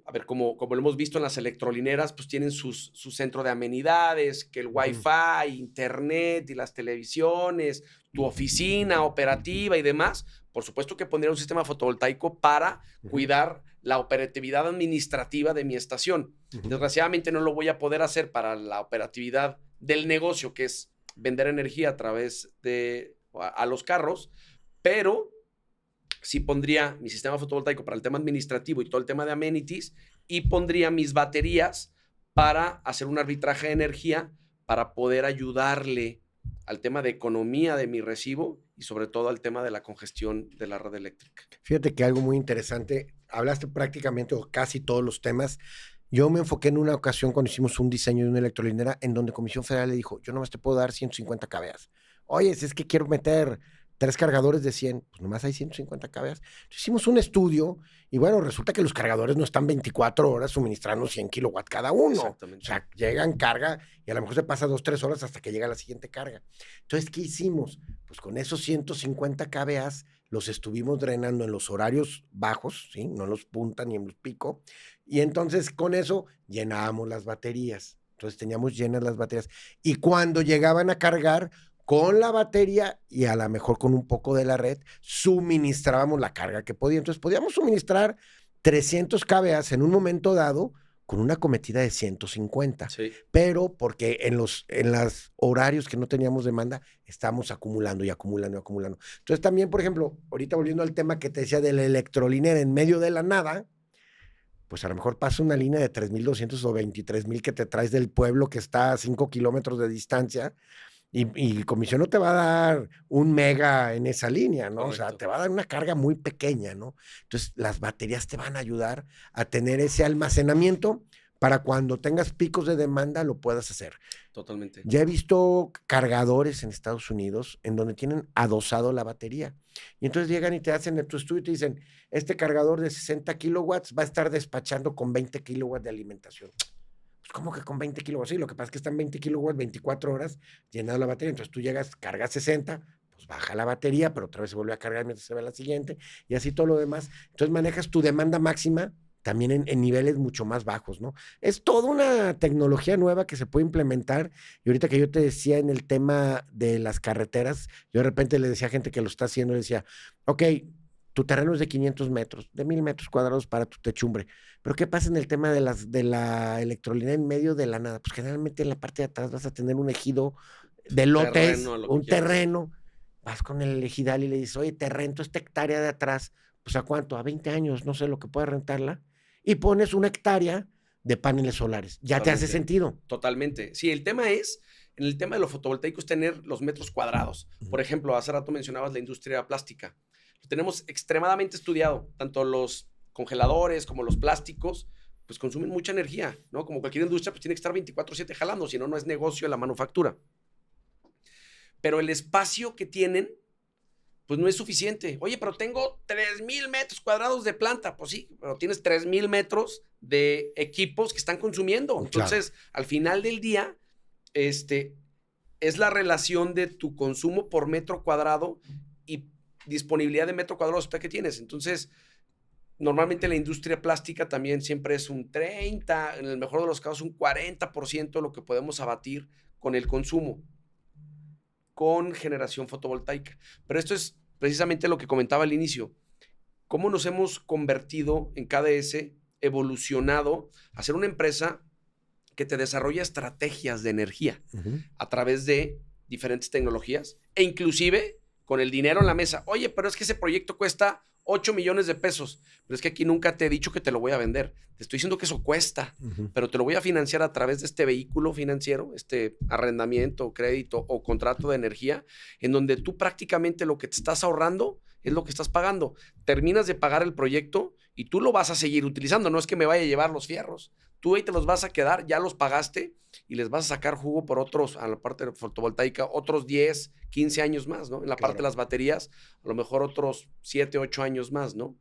a ver, como lo hemos visto en las electrolineras, pues tienen su centro de amenidades, que el Wi-Fi, internet y las televisiones, tu oficina operativa y demás. Por supuesto que pondría un sistema fotovoltaico para cuidar la operatividad administrativa de mi estación. Desgraciadamente no lo voy a poder hacer para la operatividad del negocio, que es vender energía a través de a los carros, pero sí pondría mi sistema fotovoltaico para el tema administrativo y todo el tema de amenities, y pondría mis baterías para hacer un arbitraje de energía para poder ayudarle al tema de economía de mi recibo y sobre todo al tema de la congestión de la red eléctrica. Fíjate que algo muy interesante, hablaste prácticamente o casi todos los temas. Yo me enfoqué en una ocasión cuando hicimos un diseño de una electrolinera en donde Comisión Federal le dijo, yo nomás te puedo dar 150 kVA. Oye, si es que quiero meter 3 cargadores de 100, pues nomás hay 150 kVA. Entonces hicimos un estudio y bueno, resulta que los cargadores no están 24 horas suministrando 100 kilowatts cada uno. Exactamente. O sea, llegan, carga y a lo mejor se pasa 2, 3 horas hasta que llega la siguiente carga. Entonces, ¿qué hicimos? Pues con esos 150 kVA los estuvimos drenando en los horarios bajos, ¿sí? No en los punta ni en los pico. Y entonces con eso llenábamos las baterías. Entonces teníamos llenas las baterías. Y cuando llegaban a cargar, con la batería y a lo mejor con un poco de la red, suministrábamos la carga que podía. Entonces podíamos suministrar 300 kVA en un momento dado con una cometida de 150. Sí. Pero porque en los horarios que no teníamos demanda, estábamos acumulando y acumulando y acumulando. Entonces también, por ejemplo, ahorita volviendo al tema que te decía de la electrolinera en medio de la nada, pues a lo mejor pasa una línea de 3,200 o 23,000 que te traes del pueblo que está a 5 kilómetros de distancia. Y Comisión no te va a dar 1 mega en esa línea, ¿no? Correcto. O sea, te va a dar una carga muy pequeña, ¿no? Entonces, las baterías te van a ayudar a tener ese almacenamiento para cuando tengas picos de demanda lo puedas hacer. Totalmente. Ya he visto cargadores en Estados Unidos en donde tienen adosado la batería. Y entonces llegan y te hacen tu estudio y te dicen, este cargador de 60 kilowatts va a estar despachando con 20 kilowatts de alimentación. ¿Cómo que con 20 kilowatts? Sí, lo que pasa es que están 20 kilowatts, 24 horas llenando la batería. Entonces tú llegas, cargas 60, pues baja la batería, pero otra vez se vuelve a cargar mientras se ve la siguiente y así todo lo demás. Entonces manejas tu demanda máxima también en niveles mucho más bajos, ¿no? Es toda una tecnología nueva que se puede implementar. Y ahorita que yo te decía en el tema de las carreteras, yo de repente le decía a gente que lo está haciendo, le decía, ok, tu terreno es de 500 metros, de 1,000 metros cuadrados para tu techumbre. Pero ¿qué pasa en el tema de la electrolinera en medio de la nada? Pues generalmente en la parte de atrás vas a tener un ejido de lotes, un terreno. Vas con el ejidal y le dices, oye, te rento esta hectárea de atrás. Pues ¿a cuánto? A 20 años, no sé lo que pueda rentarla. Y pones una hectárea de paneles solares. Ya Totalmente. te hace sentido. Totalmente. Sí, el tema es, en el tema de los fotovoltaicos, tener los metros cuadrados. Por ejemplo, hace rato mencionabas la industria plástica. Lo tenemos extremadamente estudiado, tanto los congeladores como los plásticos, pues consumen mucha energía, ¿no? Como cualquier industria, pues tiene que estar 24/7 jalando, si no, no es negocio la manufactura. Pero el espacio que tienen, pues no es suficiente. Oye, pero tengo 3,000 metros cuadrados de planta. Pues sí, pero tienes 3,000 metros de equipos que están consumiendo. Entonces, claro, al final del día, es la relación de tu consumo por metro cuadrado y disponibilidad de metro cuadrado que tienes. Entonces, normalmente la industria plástica también siempre es un 30, en el mejor de los casos un 40% lo que podemos abatir con el consumo, con generación fotovoltaica. Pero esto es precisamente lo que comentaba al inicio. ¿Cómo nos hemos convertido en KDS, evolucionado a ser una empresa que te desarrolla estrategias de energía a través de diferentes tecnologías e inclusive con el dinero en la mesa? Oye, pero es que ese proyecto cuesta 8 millones de pesos, pero es que aquí nunca te he dicho que te lo voy a vender. Te estoy diciendo que eso cuesta, pero te lo voy a financiar a través de este vehículo financiero, este arrendamiento, crédito o contrato de energía, en donde tú prácticamente lo que te estás ahorrando es lo que estás pagando. Terminas de pagar el proyecto y tú lo vas a seguir utilizando. No es que me vaya a llevar los fierros. Tú ahí te los vas a quedar, ya los pagaste y les vas a sacar jugo por otros, a la parte fotovoltaica, otros 10, 15 años más, ¿no? En la parte de las baterías, a lo mejor otros 7, 8 años más, ¿no?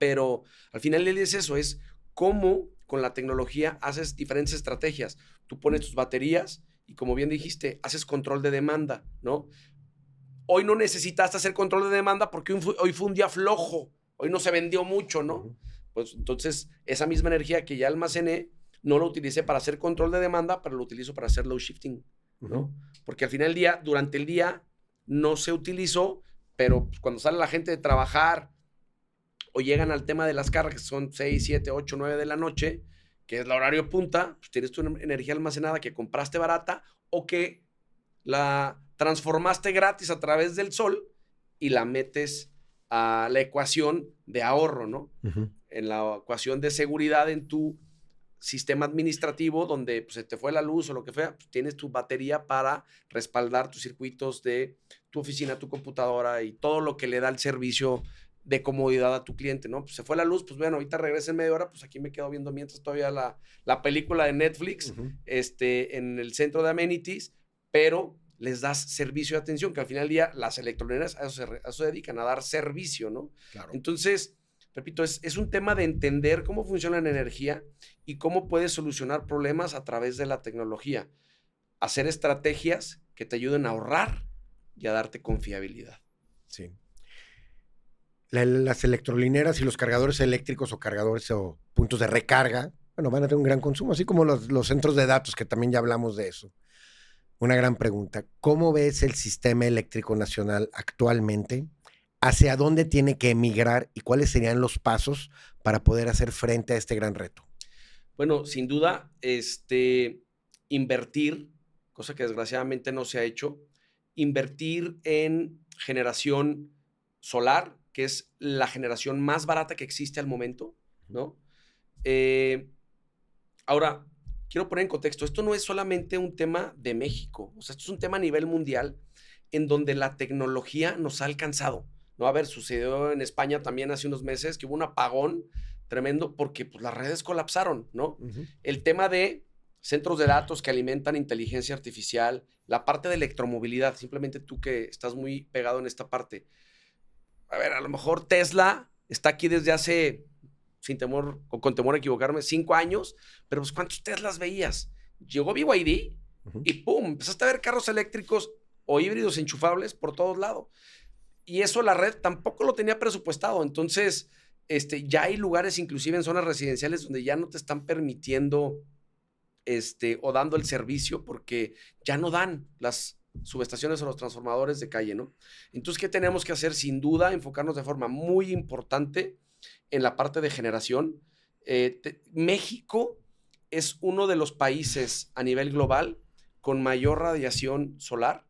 Pero al final del día es eso, es cómo con la tecnología haces diferentes estrategias. Tú pones tus baterías y, como bien dijiste, haces control de demanda, ¿no? Hoy no necesitaste hacer control de demanda porque hoy fue un día flojo, hoy no se vendió mucho, ¿no? Ujú. Pues entonces esa misma energía que ya almacené no la utilicé para hacer control de demanda, pero lo utilizo para hacer low shifting, ¿no? Ujú. Porque al final del día, durante el día, no se utilizó, pero pues, cuando sale la gente de trabajar o llegan al tema de las cargas, que son 6, 7, 8, 9 de la noche, que es el horario punta, pues tienes tu energía almacenada que compraste barata o que la transformaste gratis a través del sol y la metes a la ecuación de ahorro, ¿no? Ujú. En la ecuación de seguridad en tu sistema administrativo donde pues, se te fue la luz o lo que fuera, pues, tienes tu batería para respaldar tus circuitos de tu oficina, tu computadora y todo lo que le da el servicio de comodidad a tu cliente, ¿no? Pues se fue la luz, pues bueno, ahorita regresa en media hora, pues aquí me quedo viendo mientras todavía la película de Netflix, Ujú. en el centro de amenities, pero les das servicio de atención, que al final del día las electrolineras a eso se dedican, a dar servicio, ¿no? Claro. Entonces, repito, es un tema de entender cómo funciona la energía y cómo puedes solucionar problemas a través de la tecnología. Hacer estrategias que te ayuden a ahorrar y a darte confiabilidad. Sí. Las electrolineras y los cargadores eléctricos o cargadores o puntos de recarga, bueno, van a tener un gran consumo, así como los centros de datos, que también ya hablamos de eso. Una gran pregunta. ¿Cómo ves el sistema eléctrico nacional actualmente? ¿Hacia dónde tiene que emigrar y cuáles serían los pasos para poder hacer frente a este gran reto? Bueno, sin duda, invertir, cosa que desgraciadamente no se ha hecho, invertir en generación solar, que es la generación más barata que existe al momento, ¿no? Ahora, quiero poner en contexto, esto no es solamente un tema de México, o sea, esto es un tema a nivel mundial en donde la tecnología nos ha alcanzado, ¿no? A ver, sucedió en España también hace unos meses que hubo un apagón tremendo porque pues, las redes colapsaron, ¿no? Ujú. El tema de centros de datos que alimentan inteligencia artificial, la parte de electromovilidad, simplemente tú que estás muy pegado en esta parte. A ver, a lo mejor Tesla está aquí desde hace, sin temor o con temor a equivocarme, 5 años, pero pues ¿cuántos Teslas veías? Llegó BYD Ujú. y ¡pum! Empezaste a ver carros eléctricos o híbridos enchufables por todos lados. Y eso la red tampoco lo tenía presupuestado. Entonces, ya hay lugares, inclusive en zonas residenciales, donde ya no te están permitiendo o dando el servicio porque ya no dan las subestaciones o los transformadores de calle, ¿no? Entonces, ¿qué tenemos que hacer? Sin duda, enfocarnos de forma muy importante en la parte de generación. México es uno de los países a nivel global con mayor radiación solar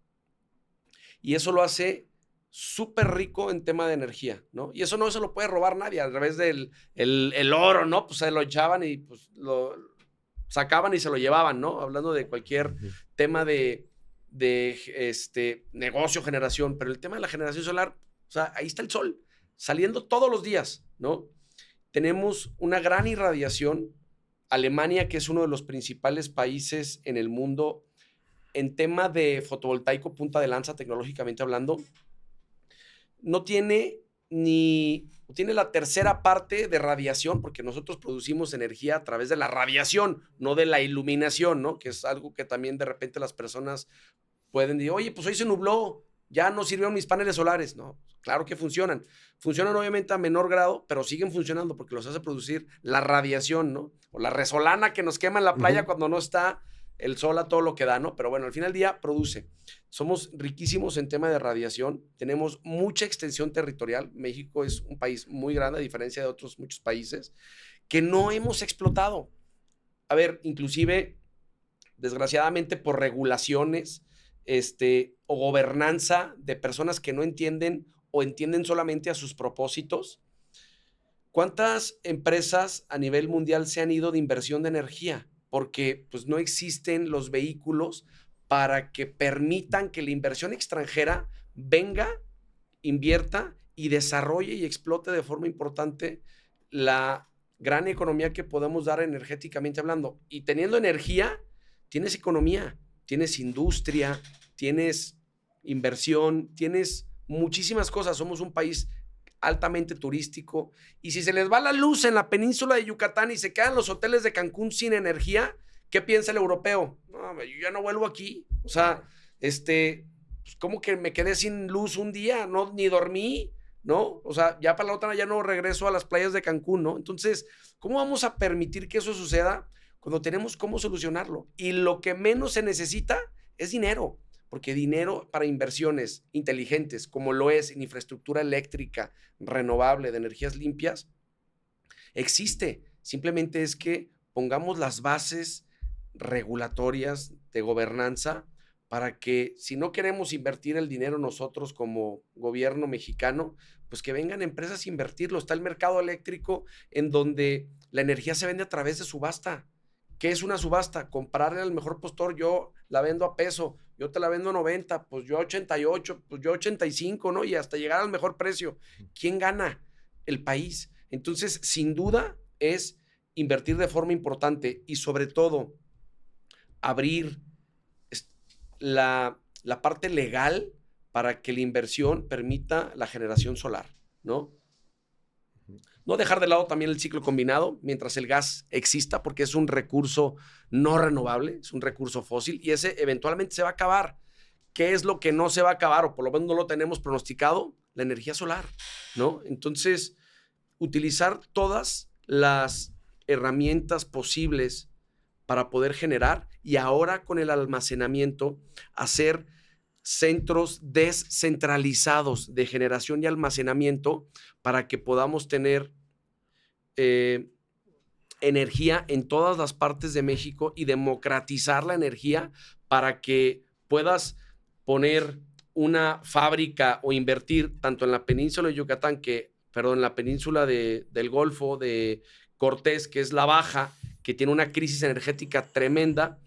y eso lo hace súper rico en tema de energía, ¿no? Y eso no se lo puede robar nadie a través del el oro, ¿no? Pues se lo echaban y pues lo sacaban y se lo llevaban, ¿no? Hablando de cualquier Ujú. tema de negocio, generación, pero el tema de la generación solar, o sea, ahí está el sol, saliendo todos los días, ¿no? Tenemos una gran irradiación. Alemania, que es uno de los principales países en el mundo en tema de fotovoltaico, punta de lanza tecnológicamente hablando, no tiene tiene la tercera parte de radiación, porque nosotros producimos energía a través de la radiación, no de la iluminación, ¿no? Que es algo que también de repente las personas pueden decir, oye, pues hoy se nubló, ya no sirvieron mis paneles solares. No, claro que funcionan. Funcionan obviamente a menor grado, pero siguen funcionando porque los hace producir la radiación, ¿no? O la resolana que nos quema en la playa Ujú. cuando no está el sol a todo lo que da, ¿no? Pero bueno, al final del día produce. Somos riquísimos en tema de radiación, tenemos mucha extensión territorial. México es un país muy grande, a diferencia de otros muchos países, que no hemos explotado. A ver, inclusive, desgraciadamente, por regulaciones, o gobernanza de personas que no entienden o entienden solamente a sus propósitos. ¿Cuántas empresas a nivel mundial se han ido de inversión de energía? Porque pues no existen los vehículos para que permitan que la inversión extranjera venga, invierta y desarrolle y explote de forma importante la gran economía que podemos dar energéticamente hablando. Y teniendo energía, tienes economía, tienes industria, tienes inversión, tienes muchísimas cosas. Somos un país altamente turístico. Y si se les va la luz en la península de Yucatán y se quedan los hoteles de Cancún sin energía, ¿qué piensa el europeo? No, yo ya no vuelvo aquí. O sea, pues, ¿cómo que me quedé sin luz un día? No, ni dormí, ¿no? O sea, ya para la otra ya no regreso a las playas de Cancún, ¿no? Entonces, ¿cómo vamos a permitir que eso suceda cuando tenemos cómo solucionarlo? Y lo que menos se necesita es dinero, porque dinero para inversiones inteligentes, como lo es en infraestructura eléctrica, renovable, de energías limpias, existe. Simplemente es que pongamos las bases regulatorias de gobernanza para que, si no queremos invertir el dinero nosotros como gobierno mexicano, pues que vengan empresas a invertirlo. Está el mercado eléctrico en donde la energía se vende a través de subasta. ¿Qué es una subasta? Comprarle al mejor postor, yo la vendo a peso, yo te la vendo a 90, pues yo a 88, pues yo a 85, ¿no? Y hasta llegar al mejor precio. ¿Quién gana? El país. Entonces, sin duda, es invertir de forma importante y sobre todo abrir la parte legal para que la inversión permita la generación solar, ¿no? No dejar de lado también el ciclo combinado mientras el gas exista, porque es un recurso no renovable, es un recurso fósil y ese eventualmente se va a acabar. ¿Qué es lo que no se va a acabar o por lo menos no lo tenemos pronosticado? La energía solar, ¿no? Entonces, utilizar todas las herramientas posibles para poder generar y ahora con el almacenamiento hacer centros descentralizados de generación y almacenamiento para que podamos tener energía en todas las partes de México y democratizar la energía para que puedas poner una fábrica o invertir tanto en la península de Yucatán en la península del Golfo de Cortés, que es la baja, que tiene una crisis energética tremenda,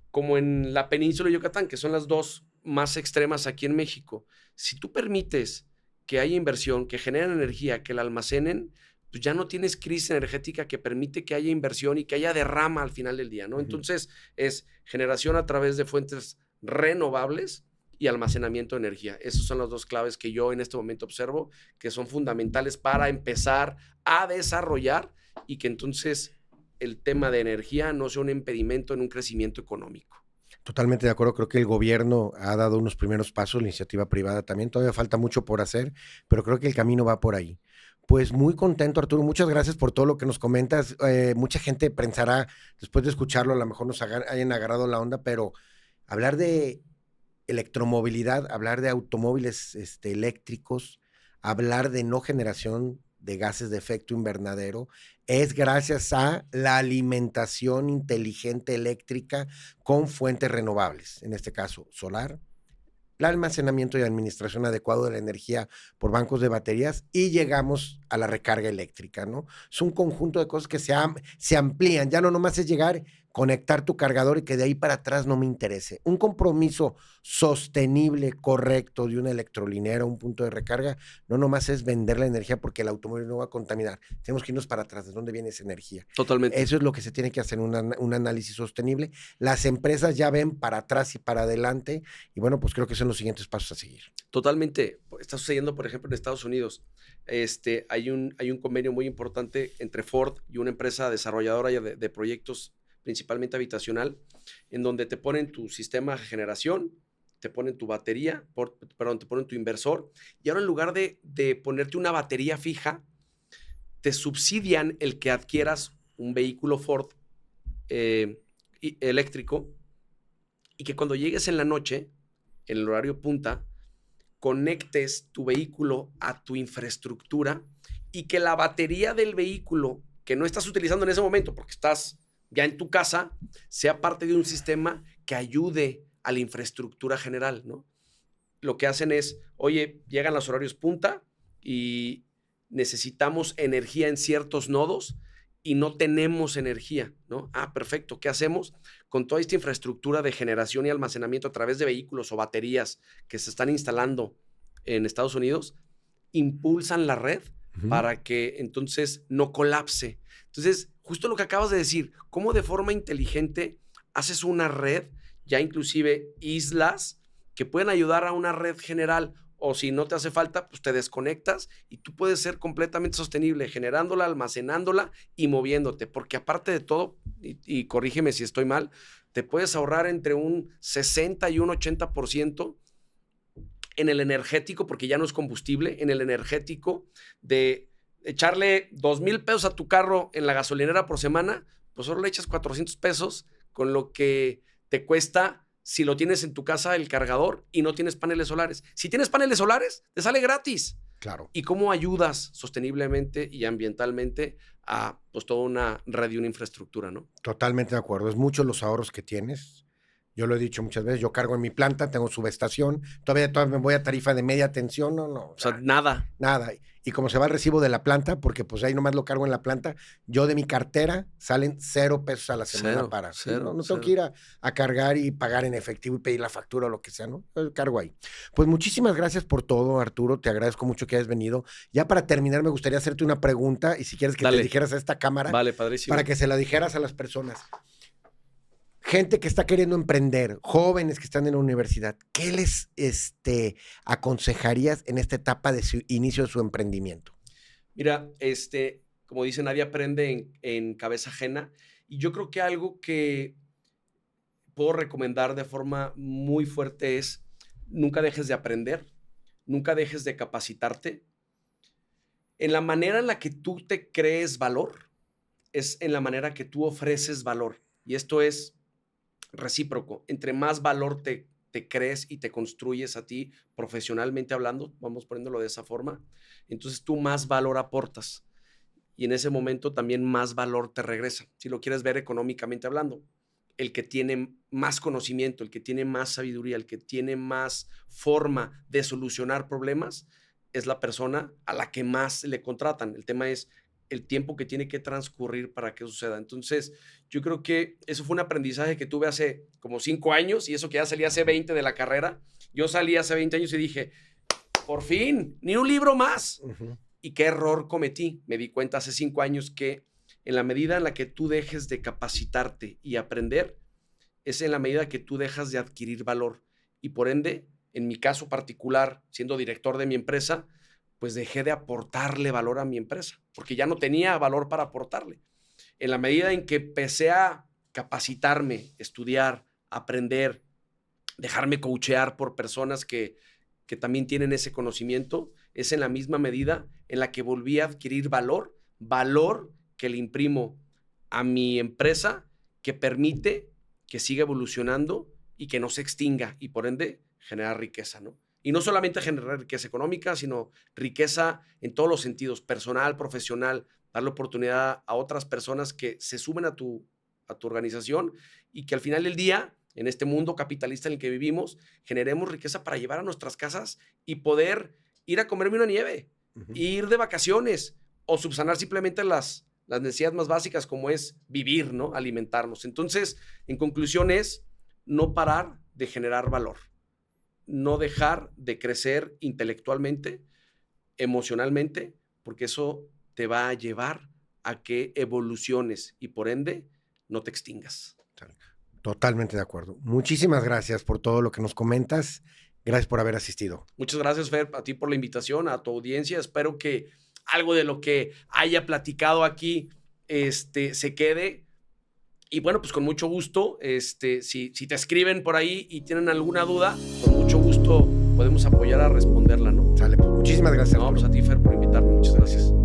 como en la península de Yucatán, que son las dos más extremas aquí en México. Si tú permites que haya inversión, que generen energía, que la almacenen, pues ya no tienes crisis energética que permite que haya inversión y que haya derrama al final del día, ¿no? Entonces, es generación a través de fuentes renovables y almacenamiento de energía. Esas son las dos claves que yo en este momento observo, que son fundamentales para empezar a desarrollar y que entonces el tema de energía no sea un impedimento en un crecimiento económico. Totalmente de acuerdo, creo que el gobierno ha dado unos primeros pasos, la iniciativa privada también, todavía falta mucho por hacer, pero creo que el camino va por ahí. Pues muy contento, Arturo, muchas gracias por todo lo que nos comentas. Mucha gente pensará, después de escucharlo, a lo mejor nos hayan agarrado la onda, pero hablar de electromovilidad, hablar de automóviles eléctricos, hablar de no generación de gases de efecto invernadero, es gracias a la alimentación inteligente eléctrica con fuentes renovables, en este caso solar, el almacenamiento y administración adecuado de la energía por bancos de baterías y llegamos a la recarga eléctrica, ¿no? Es un conjunto de cosas que se amplían, ya no nomás es llegar, conectar tu cargador y que de ahí para atrás no me interese. Un compromiso sostenible, correcto de una electrolinera, un punto de recarga, no nomás es vender la energía porque el automóvil no va a contaminar. Tenemos que irnos para atrás, ¿de dónde viene esa energía? Totalmente. Eso es lo que se tiene que hacer, un análisis sostenible. Las empresas ya ven para atrás y para adelante y bueno, pues creo que son los siguientes pasos a seguir. Totalmente. Está sucediendo, por ejemplo, en Estados Unidos. Hay un convenio muy importante entre Ford y una empresa desarrolladora de proyectos principalmente habitacional, en donde te ponen tu sistema de generación, te ponen tu batería, te ponen tu inversor, y ahora en lugar de ponerte una batería fija, te subsidian el que adquieras un vehículo Ford eléctrico y que cuando llegues en la noche, en el horario punta, conectes tu vehículo a tu infraestructura y que la batería del vehículo que no estás utilizando en ese momento porque estás ya en tu casa, sea parte de un sistema que ayude a la infraestructura general, ¿no? Lo que hacen es, oye, llegan los horarios punta y necesitamos energía en ciertos nodos y no tenemos energía, ¿no? Ah, perfecto. ¿Qué hacemos? Con toda esta infraestructura de generación y almacenamiento a través de vehículos o baterías que se están instalando en Estados Unidos, impulsan la red para que entonces no colapse. Entonces, justo lo que acabas de decir, cómo de forma inteligente haces una red, ya inclusive islas, que pueden ayudar a una red general. o si no te hace falta, pues te desconectas y tú puedes ser completamente sostenible, generándola, almacenándola y moviéndote. Porque aparte de todo, y corrígeme si estoy mal, te puedes ahorrar entre un 60 y un 80% en el energético, porque ya no es combustible, en el energético de echarle 2,000 pesos a tu carro en la gasolinera por semana, pues solo le echas 400 pesos con lo que te cuesta si lo tienes en tu casa el cargador y no tienes paneles solares. Si tienes paneles solares, te sale gratis. Claro. ¿Y cómo ayudas sosteniblemente y ambientalmente a pues toda una red y una infraestructura, ¿no? Totalmente de acuerdo. Es mucho los ahorros que tienes. Yo lo he dicho muchas veces, yo cargo en mi planta, tengo subestación, todavía me voy a tarifa de media tensión, no. O sea, nada. Nada. Y como se va el recibo de la planta, porque pues ahí nomás lo cargo en la planta, yo de mi cartera salen 0 pesos a la semana para. Cero, no tengo que ir a cargar y pagar en efectivo y pedir la factura o lo que sea, ¿no? Yo cargo ahí. Pues muchísimas gracias por todo, Arturo. Te agradezco mucho que hayas venido. Ya para terminar, me gustaría hacerte una pregunta y si quieres que Dale. te dijeras a esta cámara. Vale, padrísimo. Para que se la dijeras a las personas. Gente que está queriendo emprender, jóvenes que están en la universidad, ¿qué les aconsejarías en esta etapa de su inicio de su emprendimiento? Mira, como dice, nadie aprende en cabeza ajena. Y yo creo que algo que puedo recomendar de forma muy fuerte es nunca dejes de aprender, nunca dejes de capacitarte. En la manera en la que tú te crees valor, es en la manera que tú ofreces valor. Y esto es recíproco. Entre más valor te crees y te construyes a ti profesionalmente hablando, vamos poniéndolo de esa forma, entonces tú más valor aportas y en ese momento también más valor te regresa. Si lo quieres ver económicamente hablando, el que tiene más conocimiento, el que tiene más sabiduría, el que tiene más forma de solucionar problemas, es la persona a la que más le contratan. El tema es el tiempo que tiene que transcurrir para que suceda. Entonces, yo creo que eso fue un aprendizaje que tuve hace como 5 años y eso que ya salí hace 20 de la carrera. Yo salí hace 20 años y dije, por fin, ni un libro más. Uh-huh. ¿Y qué error cometí? Me di cuenta hace 5 años que en la medida en la que tú dejes de capacitarte y aprender, es en la medida que tú dejas de adquirir valor. Y por ende, en mi caso particular, siendo director de mi empresa, pues dejé de aportarle valor a mi empresa, porque ya no tenía valor para aportarle. En la medida en que empecé a capacitarme, estudiar, aprender, dejarme coachear por personas que también tienen ese conocimiento, es en la misma medida en la que volví a adquirir valor que le imprimo a mi empresa, que permite que siga evolucionando y que no se extinga y por ende generar riqueza, ¿no? Y no solamente generar riqueza económica, sino riqueza en todos los sentidos, personal, profesional, darle oportunidad a otras personas que se sumen a tu organización y que al final del día, en este mundo capitalista en el que vivimos, generemos riqueza para llevar a nuestras casas y poder ir a comerme una nieve, Uh-huh. ir de vacaciones o subsanar simplemente las necesidades más básicas como es vivir, ¿no? Alimentarnos. Entonces, en conclusión es no parar de generar valor. No dejar de crecer intelectualmente, emocionalmente, porque eso te va a llevar a que evoluciones y por ende no te extingas. Totalmente de acuerdo. Muchísimas gracias por todo lo que nos comentas. Gracias por haber asistido. Muchas gracias, Fer, a ti por la invitación, a tu audiencia. Espero que algo de lo que haya platicado aquí se quede. Y bueno, pues con mucho gusto, si te escriben por ahí y tienen alguna duda, con mucho gusto podemos apoyar a responderla, ¿no? Sale, pues muchísimas gracias. No, pues a ti, Fer, por invitarme. Muchas gracias.